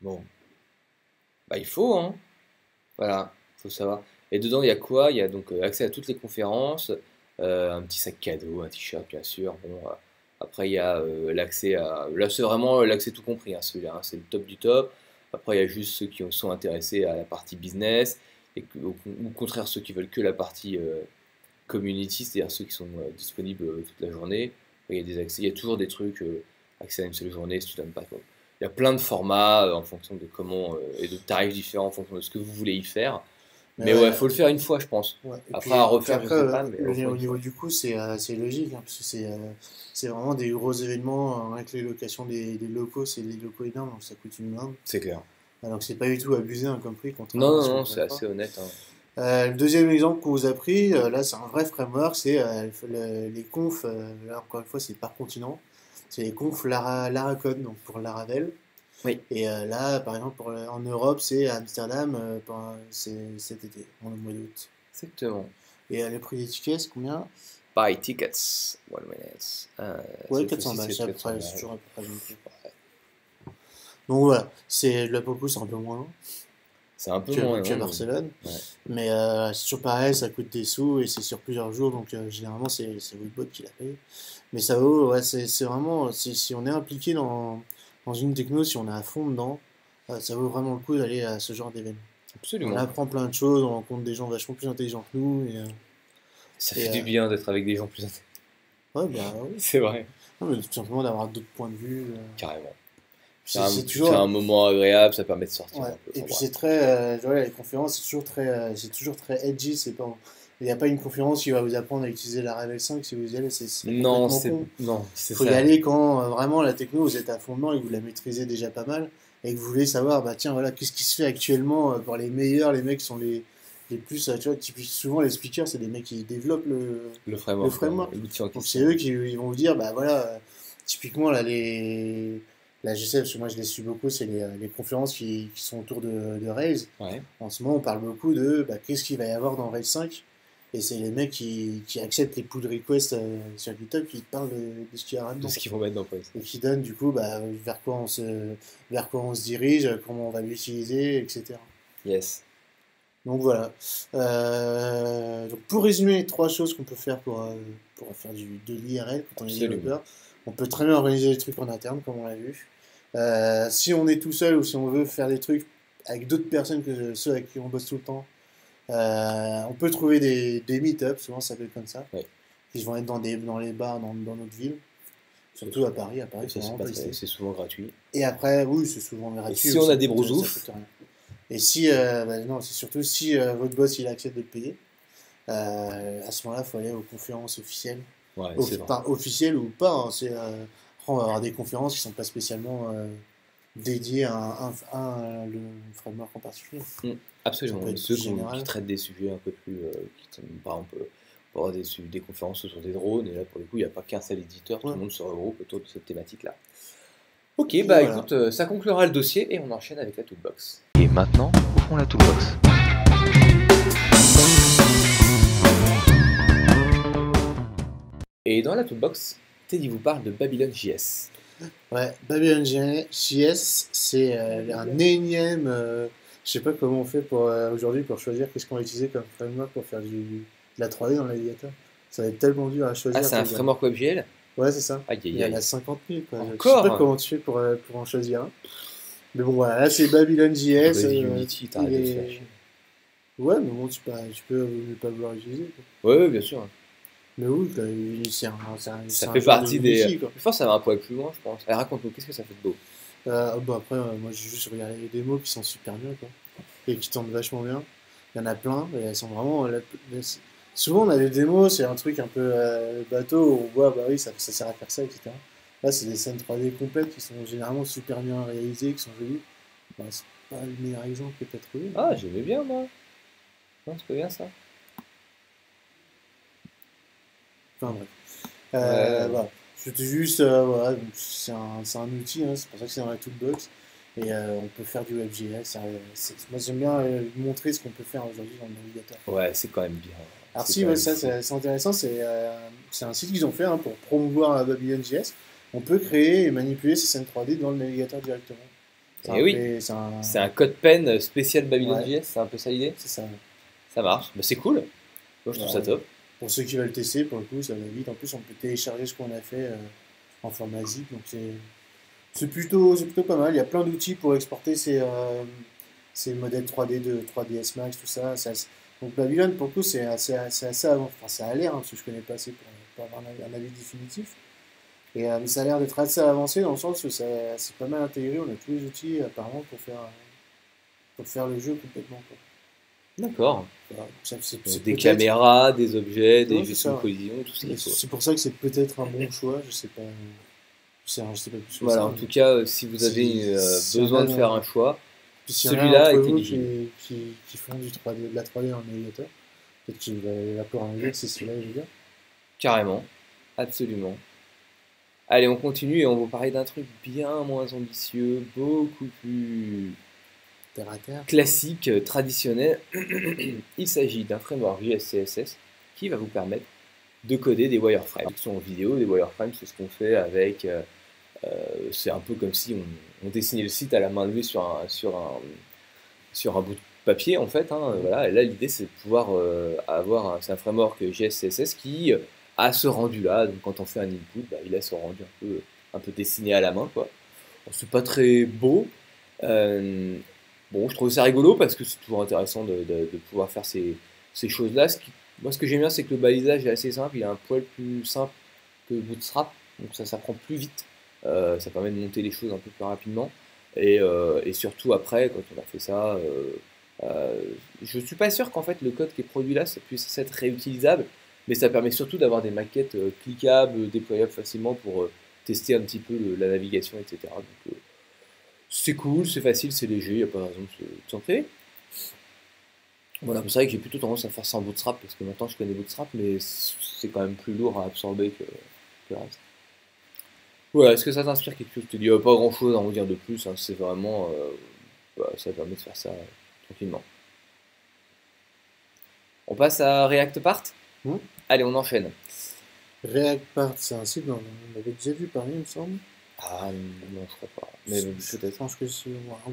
Bon. Bah il faut, hein. Voilà, faut savoir. Et dedans, il y a quoi? Il y a donc accès à toutes les conférences, un petit sac cadeau, un t-shirt, bien sûr. Bon, après, il y a l'accès à... Là, c'est vraiment l'accès tout compris, hein, celui-là. Hein, c'est le top du top. Après, il y a juste ceux qui sont intéressés à la partie business, ou au contraire, ceux qui veulent que la partie community, c'est-à-dire ceux qui sont disponibles toute la journée. Après, il y a des accès, il y a toujours des trucs, accès à une seule journée, student pack. Bon. Il y a plein de formats en fonction de comment, et de tarifs différents en fonction de ce que vous voulez y faire. Mais ouais, faut le faire une fois, je pense. Ouais. Après, à refaire, après, je sais pas. Mais au niveau du coût, c'est logique, hein, parce que c'est vraiment des gros événements. Avec les locations des locaux, c'est des locaux énormes, donc ça coûte une blinde. c'est clair. Donc c'est pas du tout abusé, hein, comme prix. Contrairement à ce Non, qu'on c'est pourrait faire. assez honnête. Hein. Le deuxième exemple qu'on vous a pris, là c'est un vrai framework, c'est les confs, là encore une fois c'est par continent, c'est les confs Laracon, donc pour Laravel. Oui. Et là par exemple en Europe c'est à Amsterdam, c'est cet été, en mois d'août. Exactement. Et le prix des tickets c'est combien? Buy tickets, 1 minute. Ouais, 400 balles, c'est toujours à peu près le même prix. Donc voilà, là pour le coup c'est un peu moins. C'est un peu moins qu'à long. Barcelone. Ouais. Mais c'est toujours pareil, ça coûte des sous et c'est sur plusieurs jours, donc généralement c'est Woodbot qui la paye. Mais ça vaut, ouais, c'est vraiment, si on est impliqué dans une techno, si on est à fond dedans, ça vaut vraiment le coup d'aller à ce genre d'événement. On Absolument. apprend plein de choses, on rencontre des gens vachement plus intelligents que nous. Ça fait du bien d'être avec des gens plus intelligents. Ouais, bah oui. C'est vrai. Non, mais tout simplement d'avoir d'autres points de vue. Carrément. C'est C'est un moment agréable, ça permet de sortir Ouais. un peu. Et puis c'est très, ouais, les conférences, c'est toujours très edgy. Il n'y a pas une conférence qui va vous apprendre à utiliser la Revel 5 si vous y allez. C'est Non, complètement con. non, c'est Il faut y ça. aller quand vraiment la techno, vous êtes à fond dedans et que vous la maîtrisez déjà pas mal et que vous voulez savoir, bah tiens, voilà, qu'est-ce qui se fait actuellement pour les meilleurs, les mecs qui sont les plus, tu vois, souvent les speakers, c'est des mecs qui développent Le framework. l'outil en question. Donc c'est eux qui ils vont vous dire, bah voilà, typiquement là, là je sais, parce que moi je les suis beaucoup, c'est les conférences qui sont autour de Rails. Ouais. En ce moment, on parle beaucoup de qu'est-ce qu'il va y avoir dans Rails 5. Et c'est les mecs qui acceptent les pull requests sur GitHub qui parlent de ce qu'il y a là-dedans. De ce qu'ils vont mettre dans Rails. Et qui donnent du coup vers quoi on se dirige, comment on va l'utiliser, etc. Yes. Donc voilà. Donc pour résumer les 3 choses qu'on peut faire pour faire de l'IRL quand on est développeur, on peut très bien organiser les trucs en interne, comme on l'a vu. Si on est tout seul ou si on veut faire des trucs avec d'autres personnes que ceux avec qui on bosse tout le temps, on peut trouver des meet-ups, souvent ça s'appelle comme ça, ouais. Qui vont être dans les bars dans notre ville. Surtout à Paris, c'est souvent gratuit. Et après, oui, c'est souvent gratuit. Et si on a des brousoufs. Et si, non, c'est surtout si votre boss il accepte de le payer, à ce moment-là, il faut aller aux conférences officielles. Ouais, officielles ou pas, hein, on va avoir des conférences qui ne sont pas spécialement dédiées à le framework en particulier. Absolument. Ceux qui traitent des sujets un peu plus. Par exemple, pour avoir des conférences sur des drones, et là pour le coup, il n'y a pas qu'un seul éditeur, tout le monde se regroupe autour de cette thématique-là. Ok, bah voilà. Écoute, ça conclura le dossier et on enchaîne avec la toolbox. Et maintenant, ouvrons la toolbox. Et dans la toolbox, Teddy vous parle de Babylon.js. Ouais, Babylon.js, c'est un énième. Je sais pas comment on fait aujourd'hui pour choisir qu'est-ce qu'on va utiliser comme framework pour faire de la 3D dans le navigateur. Ça va être tellement dur à choisir. Ah, c'est un framework WebGL ? Ouais, c'est ça. Il y en a 50 000. Quoi. Encore, je sais pas comment tu fais pour en choisir un. Mais bon, voilà, là c'est Babylon.js. Unity, t'arrêtes de te faire chier. Ouais, mais bon, tu peux ne pas vouloir utiliser. Ouais, bien sûr. Mais oui, ça fait partie des. Je pense que ça va un poil plus loin, je pense. Allez, raconte-nous, qu'est-ce que ça fait de beau ? Après, moi j'ai juste regardé les démos qui sont super bien, quoi. Et qui tournent vachement bien. Il y en a plein, et elles sont vraiment. Souvent, on a des démos, c'est un truc un peu bateau, où on voit, bah oui, ça sert à faire ça, etc. Là, c'est des scènes 3D complètes qui sont généralement super bien réalisées, qui sont jolies. Bah, c'est pas le meilleur exemple que tu as trouvé. Ah, j'aimais bien, moi. Non, c'est pas bien ça. Enfin, bref. Voilà. C'était juste, voilà, c'est un outil, hein, c'est pour ça que c'est dans la toolbox. Et on peut faire du WebGL. Moi, j'aime bien montrer ce qu'on peut faire aujourd'hui dans le navigateur. Ouais, c'est quand même bien. Alors si, ouais, ça c'est intéressant, c'est un site qu'ils ont fait pour promouvoir Babylon.js. On peut créer et manipuler ces scènes 3D dans le navigateur directement. Et oui, c'est un code pen spécial Babylon.js, ouais. C'est un peu ça l'idée. C'est ça. Ça marche, bah, c'est cool. Moi je trouve ça top. Pour ceux qui veulent tester, pour le coup, ça va vite. En plus, on peut télécharger ce qu'on a fait en format zip, donc c'est plutôt pas mal. Il y a plein d'outils pour exporter ces modèles 3D de 3ds Max, tout ça. Donc Babylon, pour le coup, c'est assez avant. Enfin, ça a l'air, hein, parce que je connais pas assez pour avoir un avis définitif. Et ça a l'air d'être assez avancé dans le sens où c'est pas mal intégré. On a tous les outils apparemment pour faire le jeu complètement, quoi. D'accord. Voilà, des caméras, des objets, des gestions de collision, tout ça. C'est pour ça que c'est peut-être un bon choix. Je sais pas. Je sais pas plus. Voilà, en tout cas, si vous avez besoin de faire un choix, celui-là est éligible. Qui font de la 3D en navigateur, peut-être qu'il va pouvoir en dire, c'est celui-là, je veux dire. Carrément, absolument. Allez, on continue et on va vous parler d'un truc bien moins ambitieux, beaucoup plus terre à terre, classique, traditionnel. Il s'agit d'un framework JS/CSS qui va vous permettre de coder des wireframes. Ils sont en vidéo, des wireframes, c'est ce qu'on fait avec. C'est un peu comme si on dessinait le site à la main levée sur un bout papier en fait. Hein, voilà. Et là, l'idée, c'est de pouvoir c'est un framework JS CSS qui a ce rendu-là. Donc, quand on fait un input, bah, il a ce rendu un peu dessiné à la main, quoi. Bon, c'est pas très beau. Euh, bon, je trouve ça rigolo parce que c'est toujours intéressant de pouvoir faire ces choses-là. Moi, ce que j'aime bien, c'est que le balisage est assez simple. Il est un poil plus simple que Bootstrap, donc ça s'apprend plus vite. Ça permet de monter les choses un peu plus rapidement. Et surtout après, quand on a fait ça, je suis pas sûr qu'en fait le code qui est produit là, ça puisse être réutilisable, mais ça permet surtout d'avoir des maquettes cliquables, déployables facilement pour tester un petit peu la navigation, etc. Donc c'est cool, c'est facile, c'est léger, il n'y a pas de raison de s'en priver. Voilà, mais c'est vrai que j'ai plutôt tendance à faire ça en Bootstrap parce que maintenant je connais Bootstrap, mais c'est quand même plus lourd à absorber que le reste. Ouais, est-ce que ça t'inspire quelque chose? Je te dis pas grand chose à en dire de plus, hein, c'est vraiment. Ça permet de faire ça tranquillement. On passe à React Part? Hmm. Allez, on enchaîne. React Part, c'est un site dont on avait déjà vu parler, il me semble. Ah non, je crois pas. Mais Je peut-être. pense que c'est.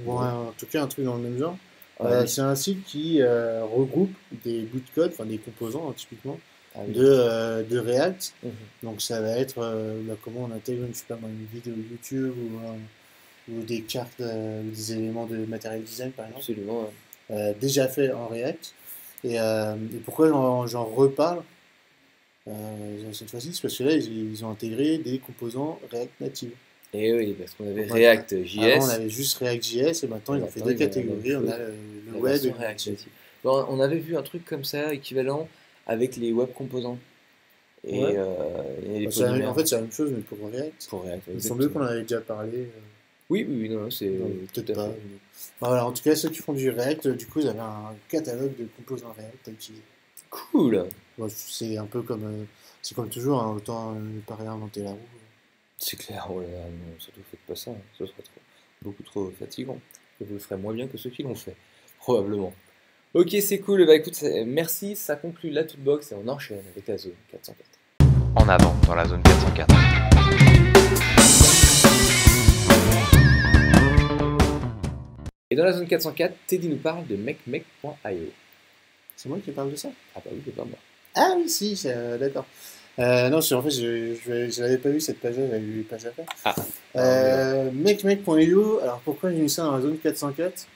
En tout cas, un truc dans le même genre. Ah, oui. C'est un site qui regroupe des bouts de code, enfin des composants hein, typiquement, Ah, oui. de React. Mhm. Donc ça va être comment on intègre je sais pas, moi, une vidéo YouTube ou des cartes ou des éléments de matériel design par exemple, Absolument. déjà fait en React. Et pourquoi j'en reparle cette fois-ci, c'est parce que là ils ont intégré des composants React Native. Et oui, parce qu'on avait Donc, React avant on JS. avait juste React.js et maintenant ils ont fait Maintenant, des il y a la même catégories. On chose, a le la web et version le React native. Native. Bon, on avait vu un truc comme ça, équivalent, avec les web composants. Ouais. Et les En polymères fait, c'est la même chose, mais pour React. pour React. Il me semblait qu'on Exactement. en avait déjà parlé. Oui, oui, oui, non, c'est Non, tout peut-être à pas. fait. Bah voilà, en tout cas, ceux qui font du React, du coup, ils avaient un catalogue de composants React à utiliser. Cool. Bon, c'est un peu comme, c'est comme toujours, hein, autant ne pas réinventer la roue. C'est clair, oh là là, non, surtout faites pas ça, hein, ce serait beaucoup trop fatigant. Et vous le ferez moins bien que ceux qui l'ont fait, probablement. Ok, c'est cool, bah écoute, merci, ça conclut la Toolbox et on enchaîne avec la zone 404. En avant dans la zone 404. Et dans la zone 404, Teddy nous parle de mecmec.io. C'est moi qui parle de ça? Ah bah oui, c'est pas moi. Ah oui, si, d'accord. Non, en fait, je n'avais pas vu cette page-là, j'avais vu les pages après. Ah. Mecmec.io, alors pourquoi j'ai mis ça dans la zone 404?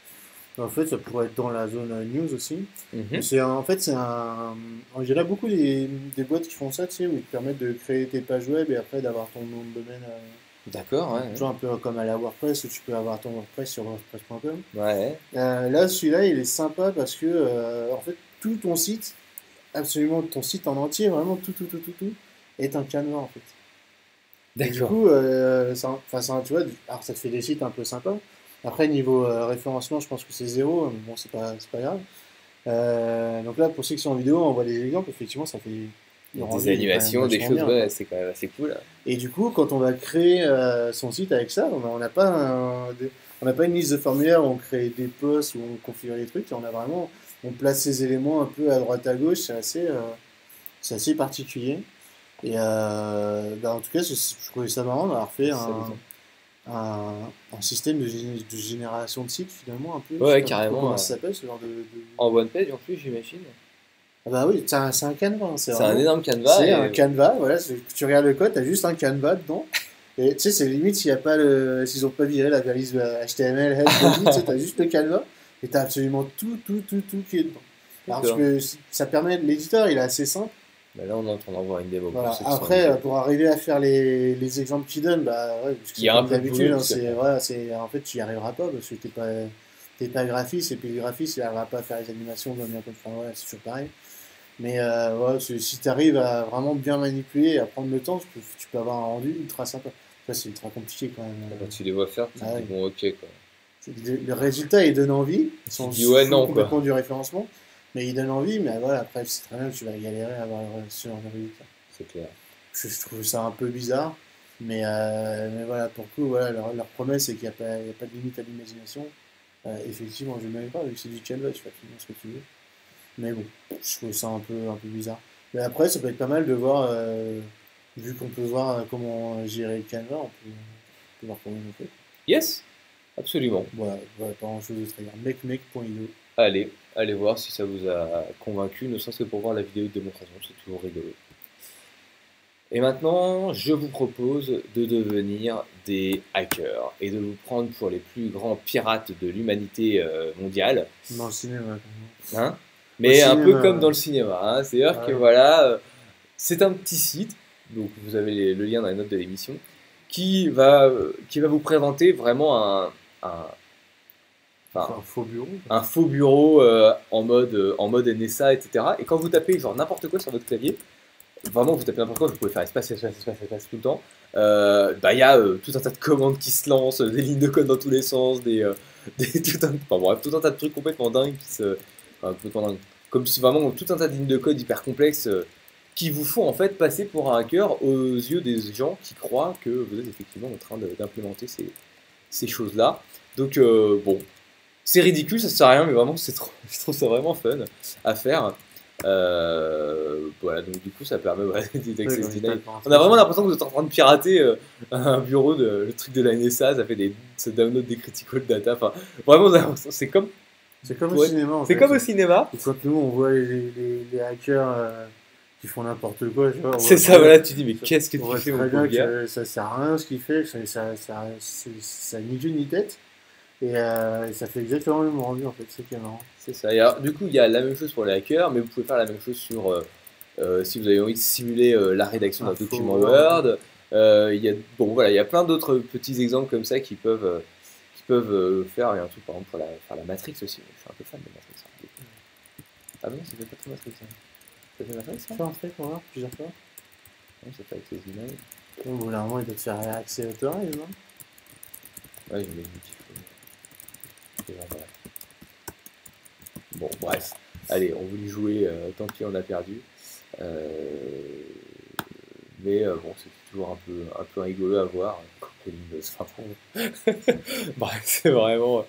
En fait, ça pourrait être dans la zone news aussi. Mhm. En fait, c'est un. Il y en a beaucoup des boîtes qui font ça, tu sais, où ils te permettent de créer tes pages web et après d'avoir ton nom de domaine. D'accord, Tu vois, un peu comme à la WordPress où tu peux avoir ton WordPress sur WordPress.com. ouais. Là, celui-là, il est sympa parce que, en fait, tout ton site, absolument ton site en entier, vraiment tout, est un canevas en fait. Et du D'accord. coup, tu vois, alors ça te fait des sites un peu sympas. Après, niveau référencement, je pense que c'est zéro, mais bon, c'est pas grave. Donc là, pour ceux qui sont en vidéo, on voit des exemples, effectivement, ça fait. Le rendu, Des il est quand même animations, des vachement choses, bien, ouais, quoi. c'est quand même assez cool. Et du coup, quand on va créer son site avec ça, on n'a pas, on n'a pas une liste de formulaires où on crée des posts, où on configure les trucs, on a vraiment, on place ces éléments un peu à droite à gauche, c'est assez particulier. Et en tout cas, je trouvais ça marrant d'avoir fait Ça, un système de génération de sites finalement un peu. Je sais ouais, pas trop carrément. comment ça s'appelle ce genre En one page en plus, j'imagine. Ah bah oui, c'est un canevas, hein, C'est un énorme canevas. c'est un canevas, voilà, tu regardes le code, t'as juste un canevas dedans. Et tu sais, c'est limite s'ils ont pas viré la valise HTML, head, body, tu sais, t'as juste le canevas et t'as absolument tout qui est dedans. Parce D'accord. que ça permet, l'éditeur il est assez simple. Bah là, on est en train d'en voir une démo. Voilà. Pour ceux qui sont en Après, vidéo. pour arriver à faire les exemples qu'il donne, bah ouais, parce que Il y a c'est un comme peu de d'habitude, boulot, hein, parce que- en fait, tu y arriveras pas parce que t'es pas graphiste et puis le graphiste il arrivera pas à faire les animations comme enfin, ouais, c'est toujours pareil. Mais ouais, si tu arrives à vraiment bien manipuler et à prendre le temps, tu peux avoir un rendu ultra sympa. Ça, c'est ultra compliqué quand même. Quand tu les vois faire, tu te Ah dis ouais. bon, ok quoi. Le résultat, il donne envie. Ils Tu sont dis ouais, non, complètement quoi. du référencement. Mais il donne envie. Mais voilà, après, c'est très bien que tu vas galérer à avoir ce genre de résultat. C'est clair. Je trouve ça un peu bizarre. Mais voilà, pour le coup, voilà, leur promesse, c'est qu'il n'y a pas de limite à l'imagination. Effectivement, je ne même pas, vu que c'est du canvas, tu fais absolument ce que tu veux. Mais bon, je trouve ça un peu bizarre. Mais après, ça peut être pas mal de voir, vu qu'on peut voir comment gérer le canevas, on peut voir comment on fait. Yes, absolument. Voilà, pas grand chose de très bien. Mecmec.io. allez voir si ça vous a convaincu, ne serait-ce que pour voir la vidéo de démonstration, c'est toujours rigolo. Et maintenant, je vous propose de devenir des hackers et de vous prendre pour les plus grands pirates de l'humanité mondiale. Dans le cinéma. Hein, mais un peu cinéma, comme dans ouais. le cinéma. Hein. C'est-à-dire que Ouais. voilà, c'est un petit site, donc vous avez le lien dans les notes de l'émission, qui va vous présenter vraiment enfin, Un faux bureau. un faux bureau en mode NSA, etc. Et quand vous tapez genre n'importe quoi sur votre clavier, vraiment vous tapez n'importe quoi, vous pouvez faire espace, espace, espace, espace tout le temps. Bah il y a tout un tas de commandes qui se lancent, des lignes de code dans tous les sens, enfin, bref, tout un tas de trucs complètement dingues enfin, complètement dingues. Comme si vraiment tout un tas de lignes de code hyper complexes qui vous font en fait passer pour un hacker aux yeux des gens qui croient que vous êtes effectivement en train d'implémenter ces choses-là. Donc bon, c'est ridicule, ça sert à rien, mais vraiment je trouve ça vraiment fun à faire. Voilà, donc du coup ça permet voilà, d'access deny. On a vraiment l'impression que vous êtes en train de pirater un bureau, le truc de la NSA, ça download des critical data. Enfin, vraiment, on a l'impression- C'est comme au Ouais. cinéma, en c'est fait. comme au cinéma. Et quand nous, on voit les hackers qui font n'importe quoi, tu vois, on C'est voit ça, très- voilà, tu dis, mais qu'est-ce que on tu voit fais, très mon bien pauvre gars? que ça sert à rien ce qu'il fait, ça ni queue ni tête. Et ça fait exactement le même rendu, en fait, c'est qui est marrant. C'est ça. Et alors, du coup, il y a la même chose pour les hackers, mais vous pouvez faire la même chose sur si vous avez envie de simuler la rédaction d'un Un faux document Word. Word. Bon, voilà, il y a plein d'autres petits exemples comme ça qui peuvent faire. Il y a un truc, par exemple, pour faire la Matrix aussi. Je suis un peu fan de Matrix. Hein. Ah non, ça fait pas trop Matrix. Hein. Ça fait Matrix, ça? Fais un truc, on va voir, plusieurs fois. Non, ça fait avec les images. Bon, au bout d'un moment, il doit te faire accès autorisé, non? Ouais, je l'ai vu. Voilà. Bon, bref. Allez, on voulait jouer, tant pis, on a perdu. Euh, Mais bon, c'est toujours un peu rigolo à voir. Enfin, bref, c'est vraiment.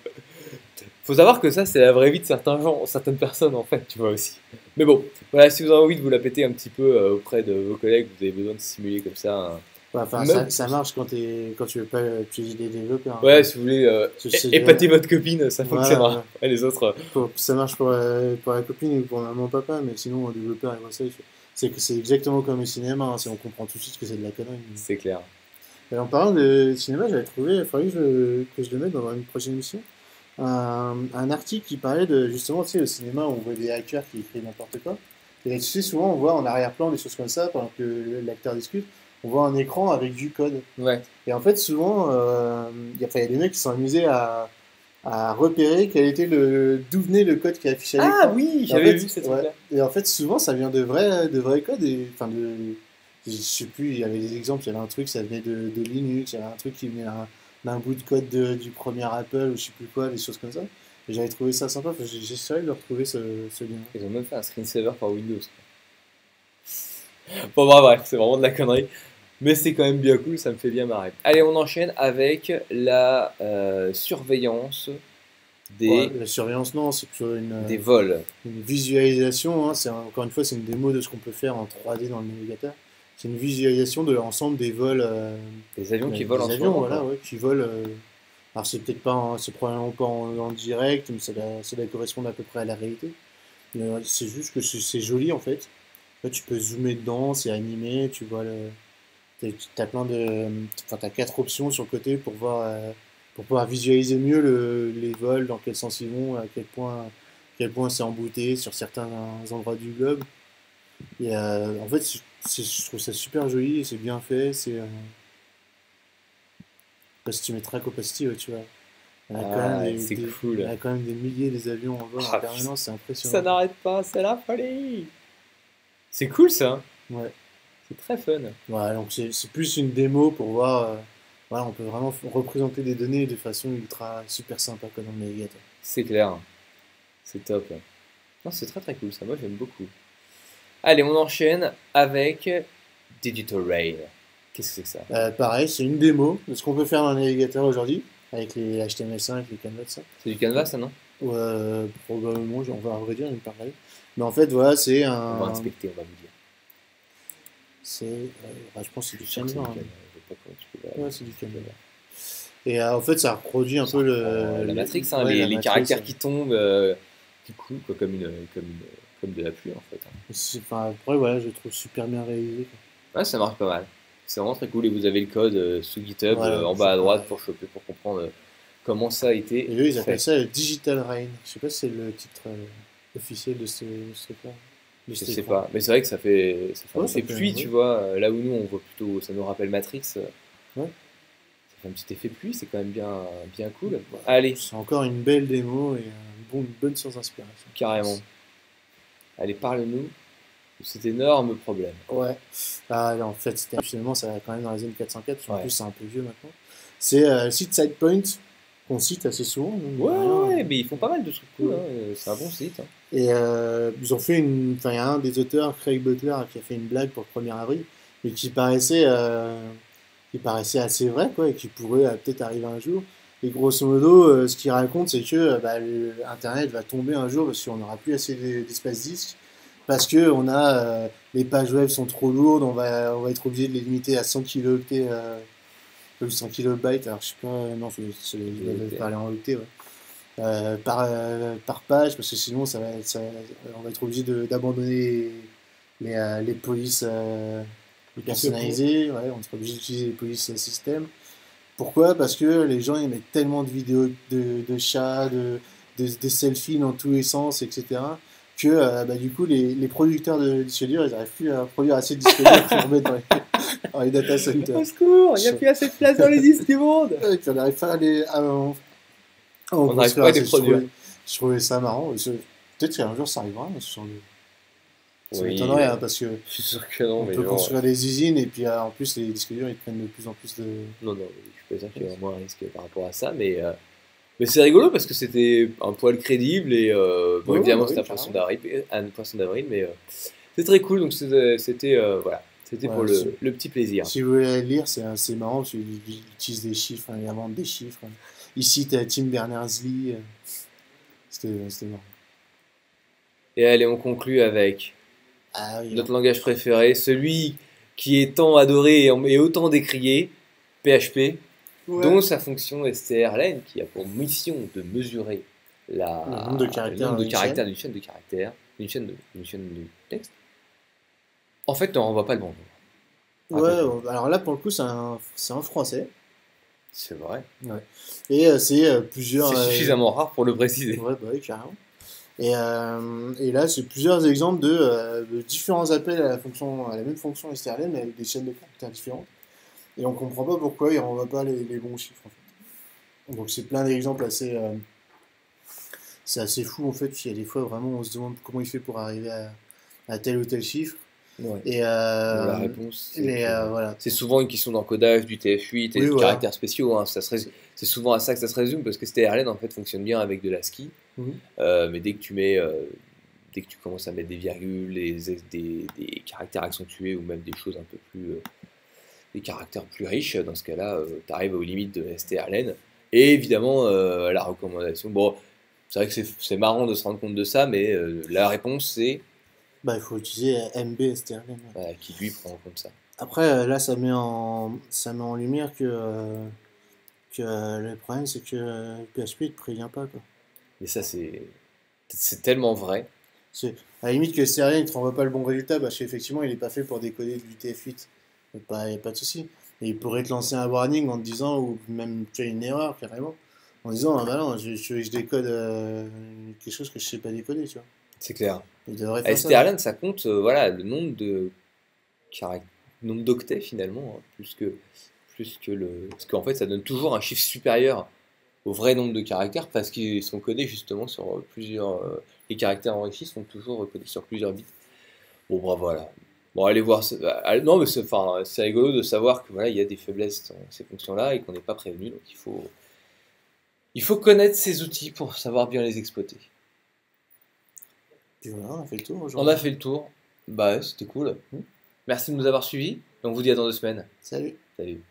Faut savoir que ça, c'est la vraie vie de certains gens, certaines personnes en fait, tu vois aussi. Mais bon, voilà, si vous avez envie de vous la péter un petit peu auprès de vos collègues, vous avez besoin de simuler comme ça. Ouais, enfin, Même- ça marche quand tu veux pas utiliser des développeurs. Ouais, si vous voulez C'est- épater votre copine, ça Ouais, fonctionnera. ouais. Et les autres, Ça marche pour la copine ou pour maman, papa, mais sinon, un développeur, il voit ça, c'est que c'est exactement comme au cinéma, hein, on comprend tout de suite que c'est de la connerie. c'est clair. Et en parlant de cinéma, j'avais trouvé, il faudrait que je le mette dans une prochaine émission, un article qui parlait de, justement, tu sais, au cinéma, on voit des hackers qui écrivent n'importe quoi. Et tu sais, souvent, on voit en arrière-plan des choses comme ça, pendant que l'acteur discute, on voit un écran avec du code. Ouais. Et en fait, souvent, il y a des mecs qui sont amusés à repérer d'où venait le code qui est affiché à Ah l'écran. oui, Et en j'avais fait, vu cette ouais. truc-là. Et en fait, souvent, ça vient de vrais codes. Enfin, je sais plus, il y avait des exemples. Il y avait un truc, ça venait de Linux. Il y avait un truc qui venait d'un bout de code du premier Apple ou je sais plus quoi, des choses comme ça. Et j'avais trouvé ça sympa. Enfin, j'essaierai de retrouver ce lien. Ils ont même fait un screensaver par Windows. Bon, bah, bref, c'est vraiment de la connerie. Mais c'est quand même bien cool, ça me fait bien marrer. Allez, on enchaîne avec la surveillance Ouais, la surveillance, non, c'est plutôt des vols. une visualisation. Hein. Encore une fois, c'est une démo de ce qu'on peut faire en 3D dans le navigateur. C'est une visualisation de l'ensemble des vols. Des avions qui Des volent en ce avions, moment. voilà, Quoi. ouais, qui volent. Alors c'est peut-être pas, c'est probablement pas en direct, mais ça doit correspondre à peu près à la réalité. Mais, c'est juste que c'est joli en fait. Là, tu peux zoomer dedans, c'est animé, tu vois t'as plein de, enfin t'as 4 options sur le côté pour pouvoir visualiser mieux les vols, dans quel sens ils vont, à quel point c'est embouté sur certains endroits du globe. Et en fait, je trouve ça super joli, c'est bien fait, si tu mets Track Opacity, ouais, tu vois. Il y a quand Ah, même c'est il cool. y a quand même des milliers des avions en vol Ah, en permanence, c'est Ça impressionnant. n'arrête pas, c'est la folie. C'est cool ça. Ouais. C'est très fun. Voilà, donc c'est plus une démo pour voir. Voilà, on peut vraiment représenter des données de façon ultra super sympa comme dans le navigateur. C'est clair. C'est top. Non, c'est très très cool ça. Moi j'aime beaucoup. Allez, on enchaîne avec Digital Rail. Qu'est-ce que c'est que ça? Pareil, c'est une démo de ce qu'on peut faire dans le navigateur aujourd'hui, avec les HTML5, les canvas, ça. C'est du canvas ça, non? Probablement, on va en vrai dire, il me paraît. Mais en fait, voilà, c'est On va un. inspecter, on va vous dire. Je pense que c'est du Je suis sûr que c'est Canva. du Hein. Canva. Je sais pas comment tu peux Ouais, c'est du Canva. Et en fait, ça reproduit un peu la Matrix, hein, ouais, les la Matrix, caractères ouais. qui tombent, qui coule, quoi, comme de la pluie en fait. Enfin, après, voilà, je le trouve super bien réalisé, quoi. Ouais, ça marche pas mal. C'est vraiment très cool et vous avez le code sous GitHub Voilà, en c'est bas à droite pareil. pour choper, pour comprendre comment ça a été Et eux, ils appellent fait. ça le Digital Rain. Je sais pas si c'est le titre officiel de ce truc-là. De Je cet sais écran. pas, mais c'est vrai que ça fait un Ouais, effet ça fait, pluie, ouais. tu vois. Là où nous on voit plutôt, ça nous rappelle Matrix, Ouais. ça fait un petit effet pluie, c'est quand même bien cool. Bah, Allez, c'est encore une belle démo et une bonne source d'inspiration. carrément. Allez, parle-nous de cet énorme problème. Ouais. Ah, en fait, finalement, ça va quand même dans les années 404, parce qu'en Ouais. plus, c'est un peu vieux maintenant. C'est le site SitePoint, qu'on cite assez souvent. Donc, mine de rien. Ouais, mais ils font pas mal de trucs cool, Ouais. hein, c'est un bon site. Hein. Et ils ont fait une. Enfin, il y a un des auteurs, Craig Butler, qui a fait une blague pour le 1er avril, mais qui paraissait assez vrai, quoi, et qui pourrait peut-être arriver un jour. Et grosso modo, ce qu'il raconte, c'est que bah, Internet va tomber un jour parce qu'on n'aura plus assez d'espace disque, parce que les pages web sont trop lourdes, on va être obligé de les limiter à 100 kilooctets, 100 kilobytes, alors je sais pas, non, ils doivent parler en octets, ouais. Par page, parce que sinon on va être obligé d'abandonner les polices personnalisées, ouais, on sera obligé d'utiliser les polices système. Pourquoi? Parce que les gens ils mettent tellement de vidéos de chats, des selfies dans tous les sens, etc. Que bah, du coup les producteurs de disques durs ils n'arrivent plus à produire assez de disques durs pour mettre dans les data centers. Au secours, il n'y a plus assez de place dans les disques du monde. Et puis on n'arrive pas en On n'arrive construire pas à les assez. produire. Je trouvais ça marrant. Peut-être qu'un jour ça arrivera, mais ça Oui, m'étonnerait, hein, parce que je suis sûr que non, on mais peut genre, construire des usines et puis en plus les disques durs ils prennent de plus en plus de. non, je suis pas sûr qu'il y ait vraiment un risque par rapport à ça, mais c'est rigolo parce que c'était un poil crédible et bon, Ouais, évidemment bah oui, c'était un poisson d'avril, mais c'est très cool, donc c'était voilà, c'était pour voilà, le petit plaisir. si vous voulez le lire, c'est assez marrant parce qu'ils utilisent des chiffres, hein, ils inventent des chiffres. Hein. Ils citent Tim Berners-Lee. C'était marrant. Et allez, on conclut avec Ah oui, notre langage préféré, celui qui est tant adoré et autant décrié, PHP, dont sa fonction strlen, qui a pour mission de mesurer le nombre de caractères le nombre de d'une caractères chaîne. d'une chaîne de caractères, d'une chaîne de texte. En fait, on voit pas le bon nombre. Ouais, Raconte-moi. alors là pour le coup c'est un français. C'est vrai. Ouais. Et c'est plusieurs. C'est suffisamment rare pour le préciser. Ouais, bah oui, carrément. Et là, c'est plusieurs exemples de différents appels à la même fonction strlen, mais avec des chaînes de caractères différentes. Et on comprend pas pourquoi il renvoie pas les bons chiffres, en fait. Donc c'est plein d'exemples c'est assez fou, en fait. Il y a des fois, vraiment, on se demande comment il fait pour arriver à tel ou tel chiffre. Ouais. Et Bon, la réponse, voilà. c'est souvent une question d'encodage du TF8 et Oui, de voilà. caractères spéciaux. Hein. C'est souvent à ça que ça se résume parce que strlen en fait fonctionne bien avec de l'ASCII. Mhm. Mais dès que tu commences à mettre des virgules, des caractères accentués ou même des choses un peu plus, des caractères plus riches, dans ce cas-là, tu arrives aux limites de strlen. Et évidemment, la recommandation. Bon, c'est vrai que c'est marrant de se rendre compte de ça, mais la réponse c'est Bah, il faut utiliser MB strlen. Ouais. qui lui prend en compte ça. Après, là, ça met en lumière que le problème, c'est que PHP, il te prévient pas, quoi. Mais ça, c'est tellement vrai. À la limite que strlen ne te renvoie pas le bon résultat, parce qu'effectivement, il n'est pas fait pour décoder du TF8. Il n'y a pas de souci. Et il pourrait te lancer un warning en te disant, ou même tu as une erreur carrément, en disant, ah bah non, je décode quelque chose que je sais pas décoder, tu vois. C'est clair. Il devrait À faire ça. strlen, ça compte voilà, le nombre de nombre d'octets finalement, hein, plus que le. Parce qu'en fait, ça donne toujours un chiffre supérieur au vrai nombre de caractères parce qu'ils sont codés justement sur plusieurs. Les caractères enrichis sont toujours codés sur plusieurs bits. Bon, bref, voilà. Bon, allez voir. Non, mais c'est rigolo de savoir que voilà, il y a des faiblesses dans ces fonctions-là et qu'on n'est pas prévenu. Donc il faut connaître ces outils pour savoir bien les exploiter. Puis voilà, on a fait le tour On aujourd'hui. a fait le tour. Bah, ouais, c'était cool. Merci de nous avoir suivis. On vous dit à dans 2 semaines. Salut. Salut.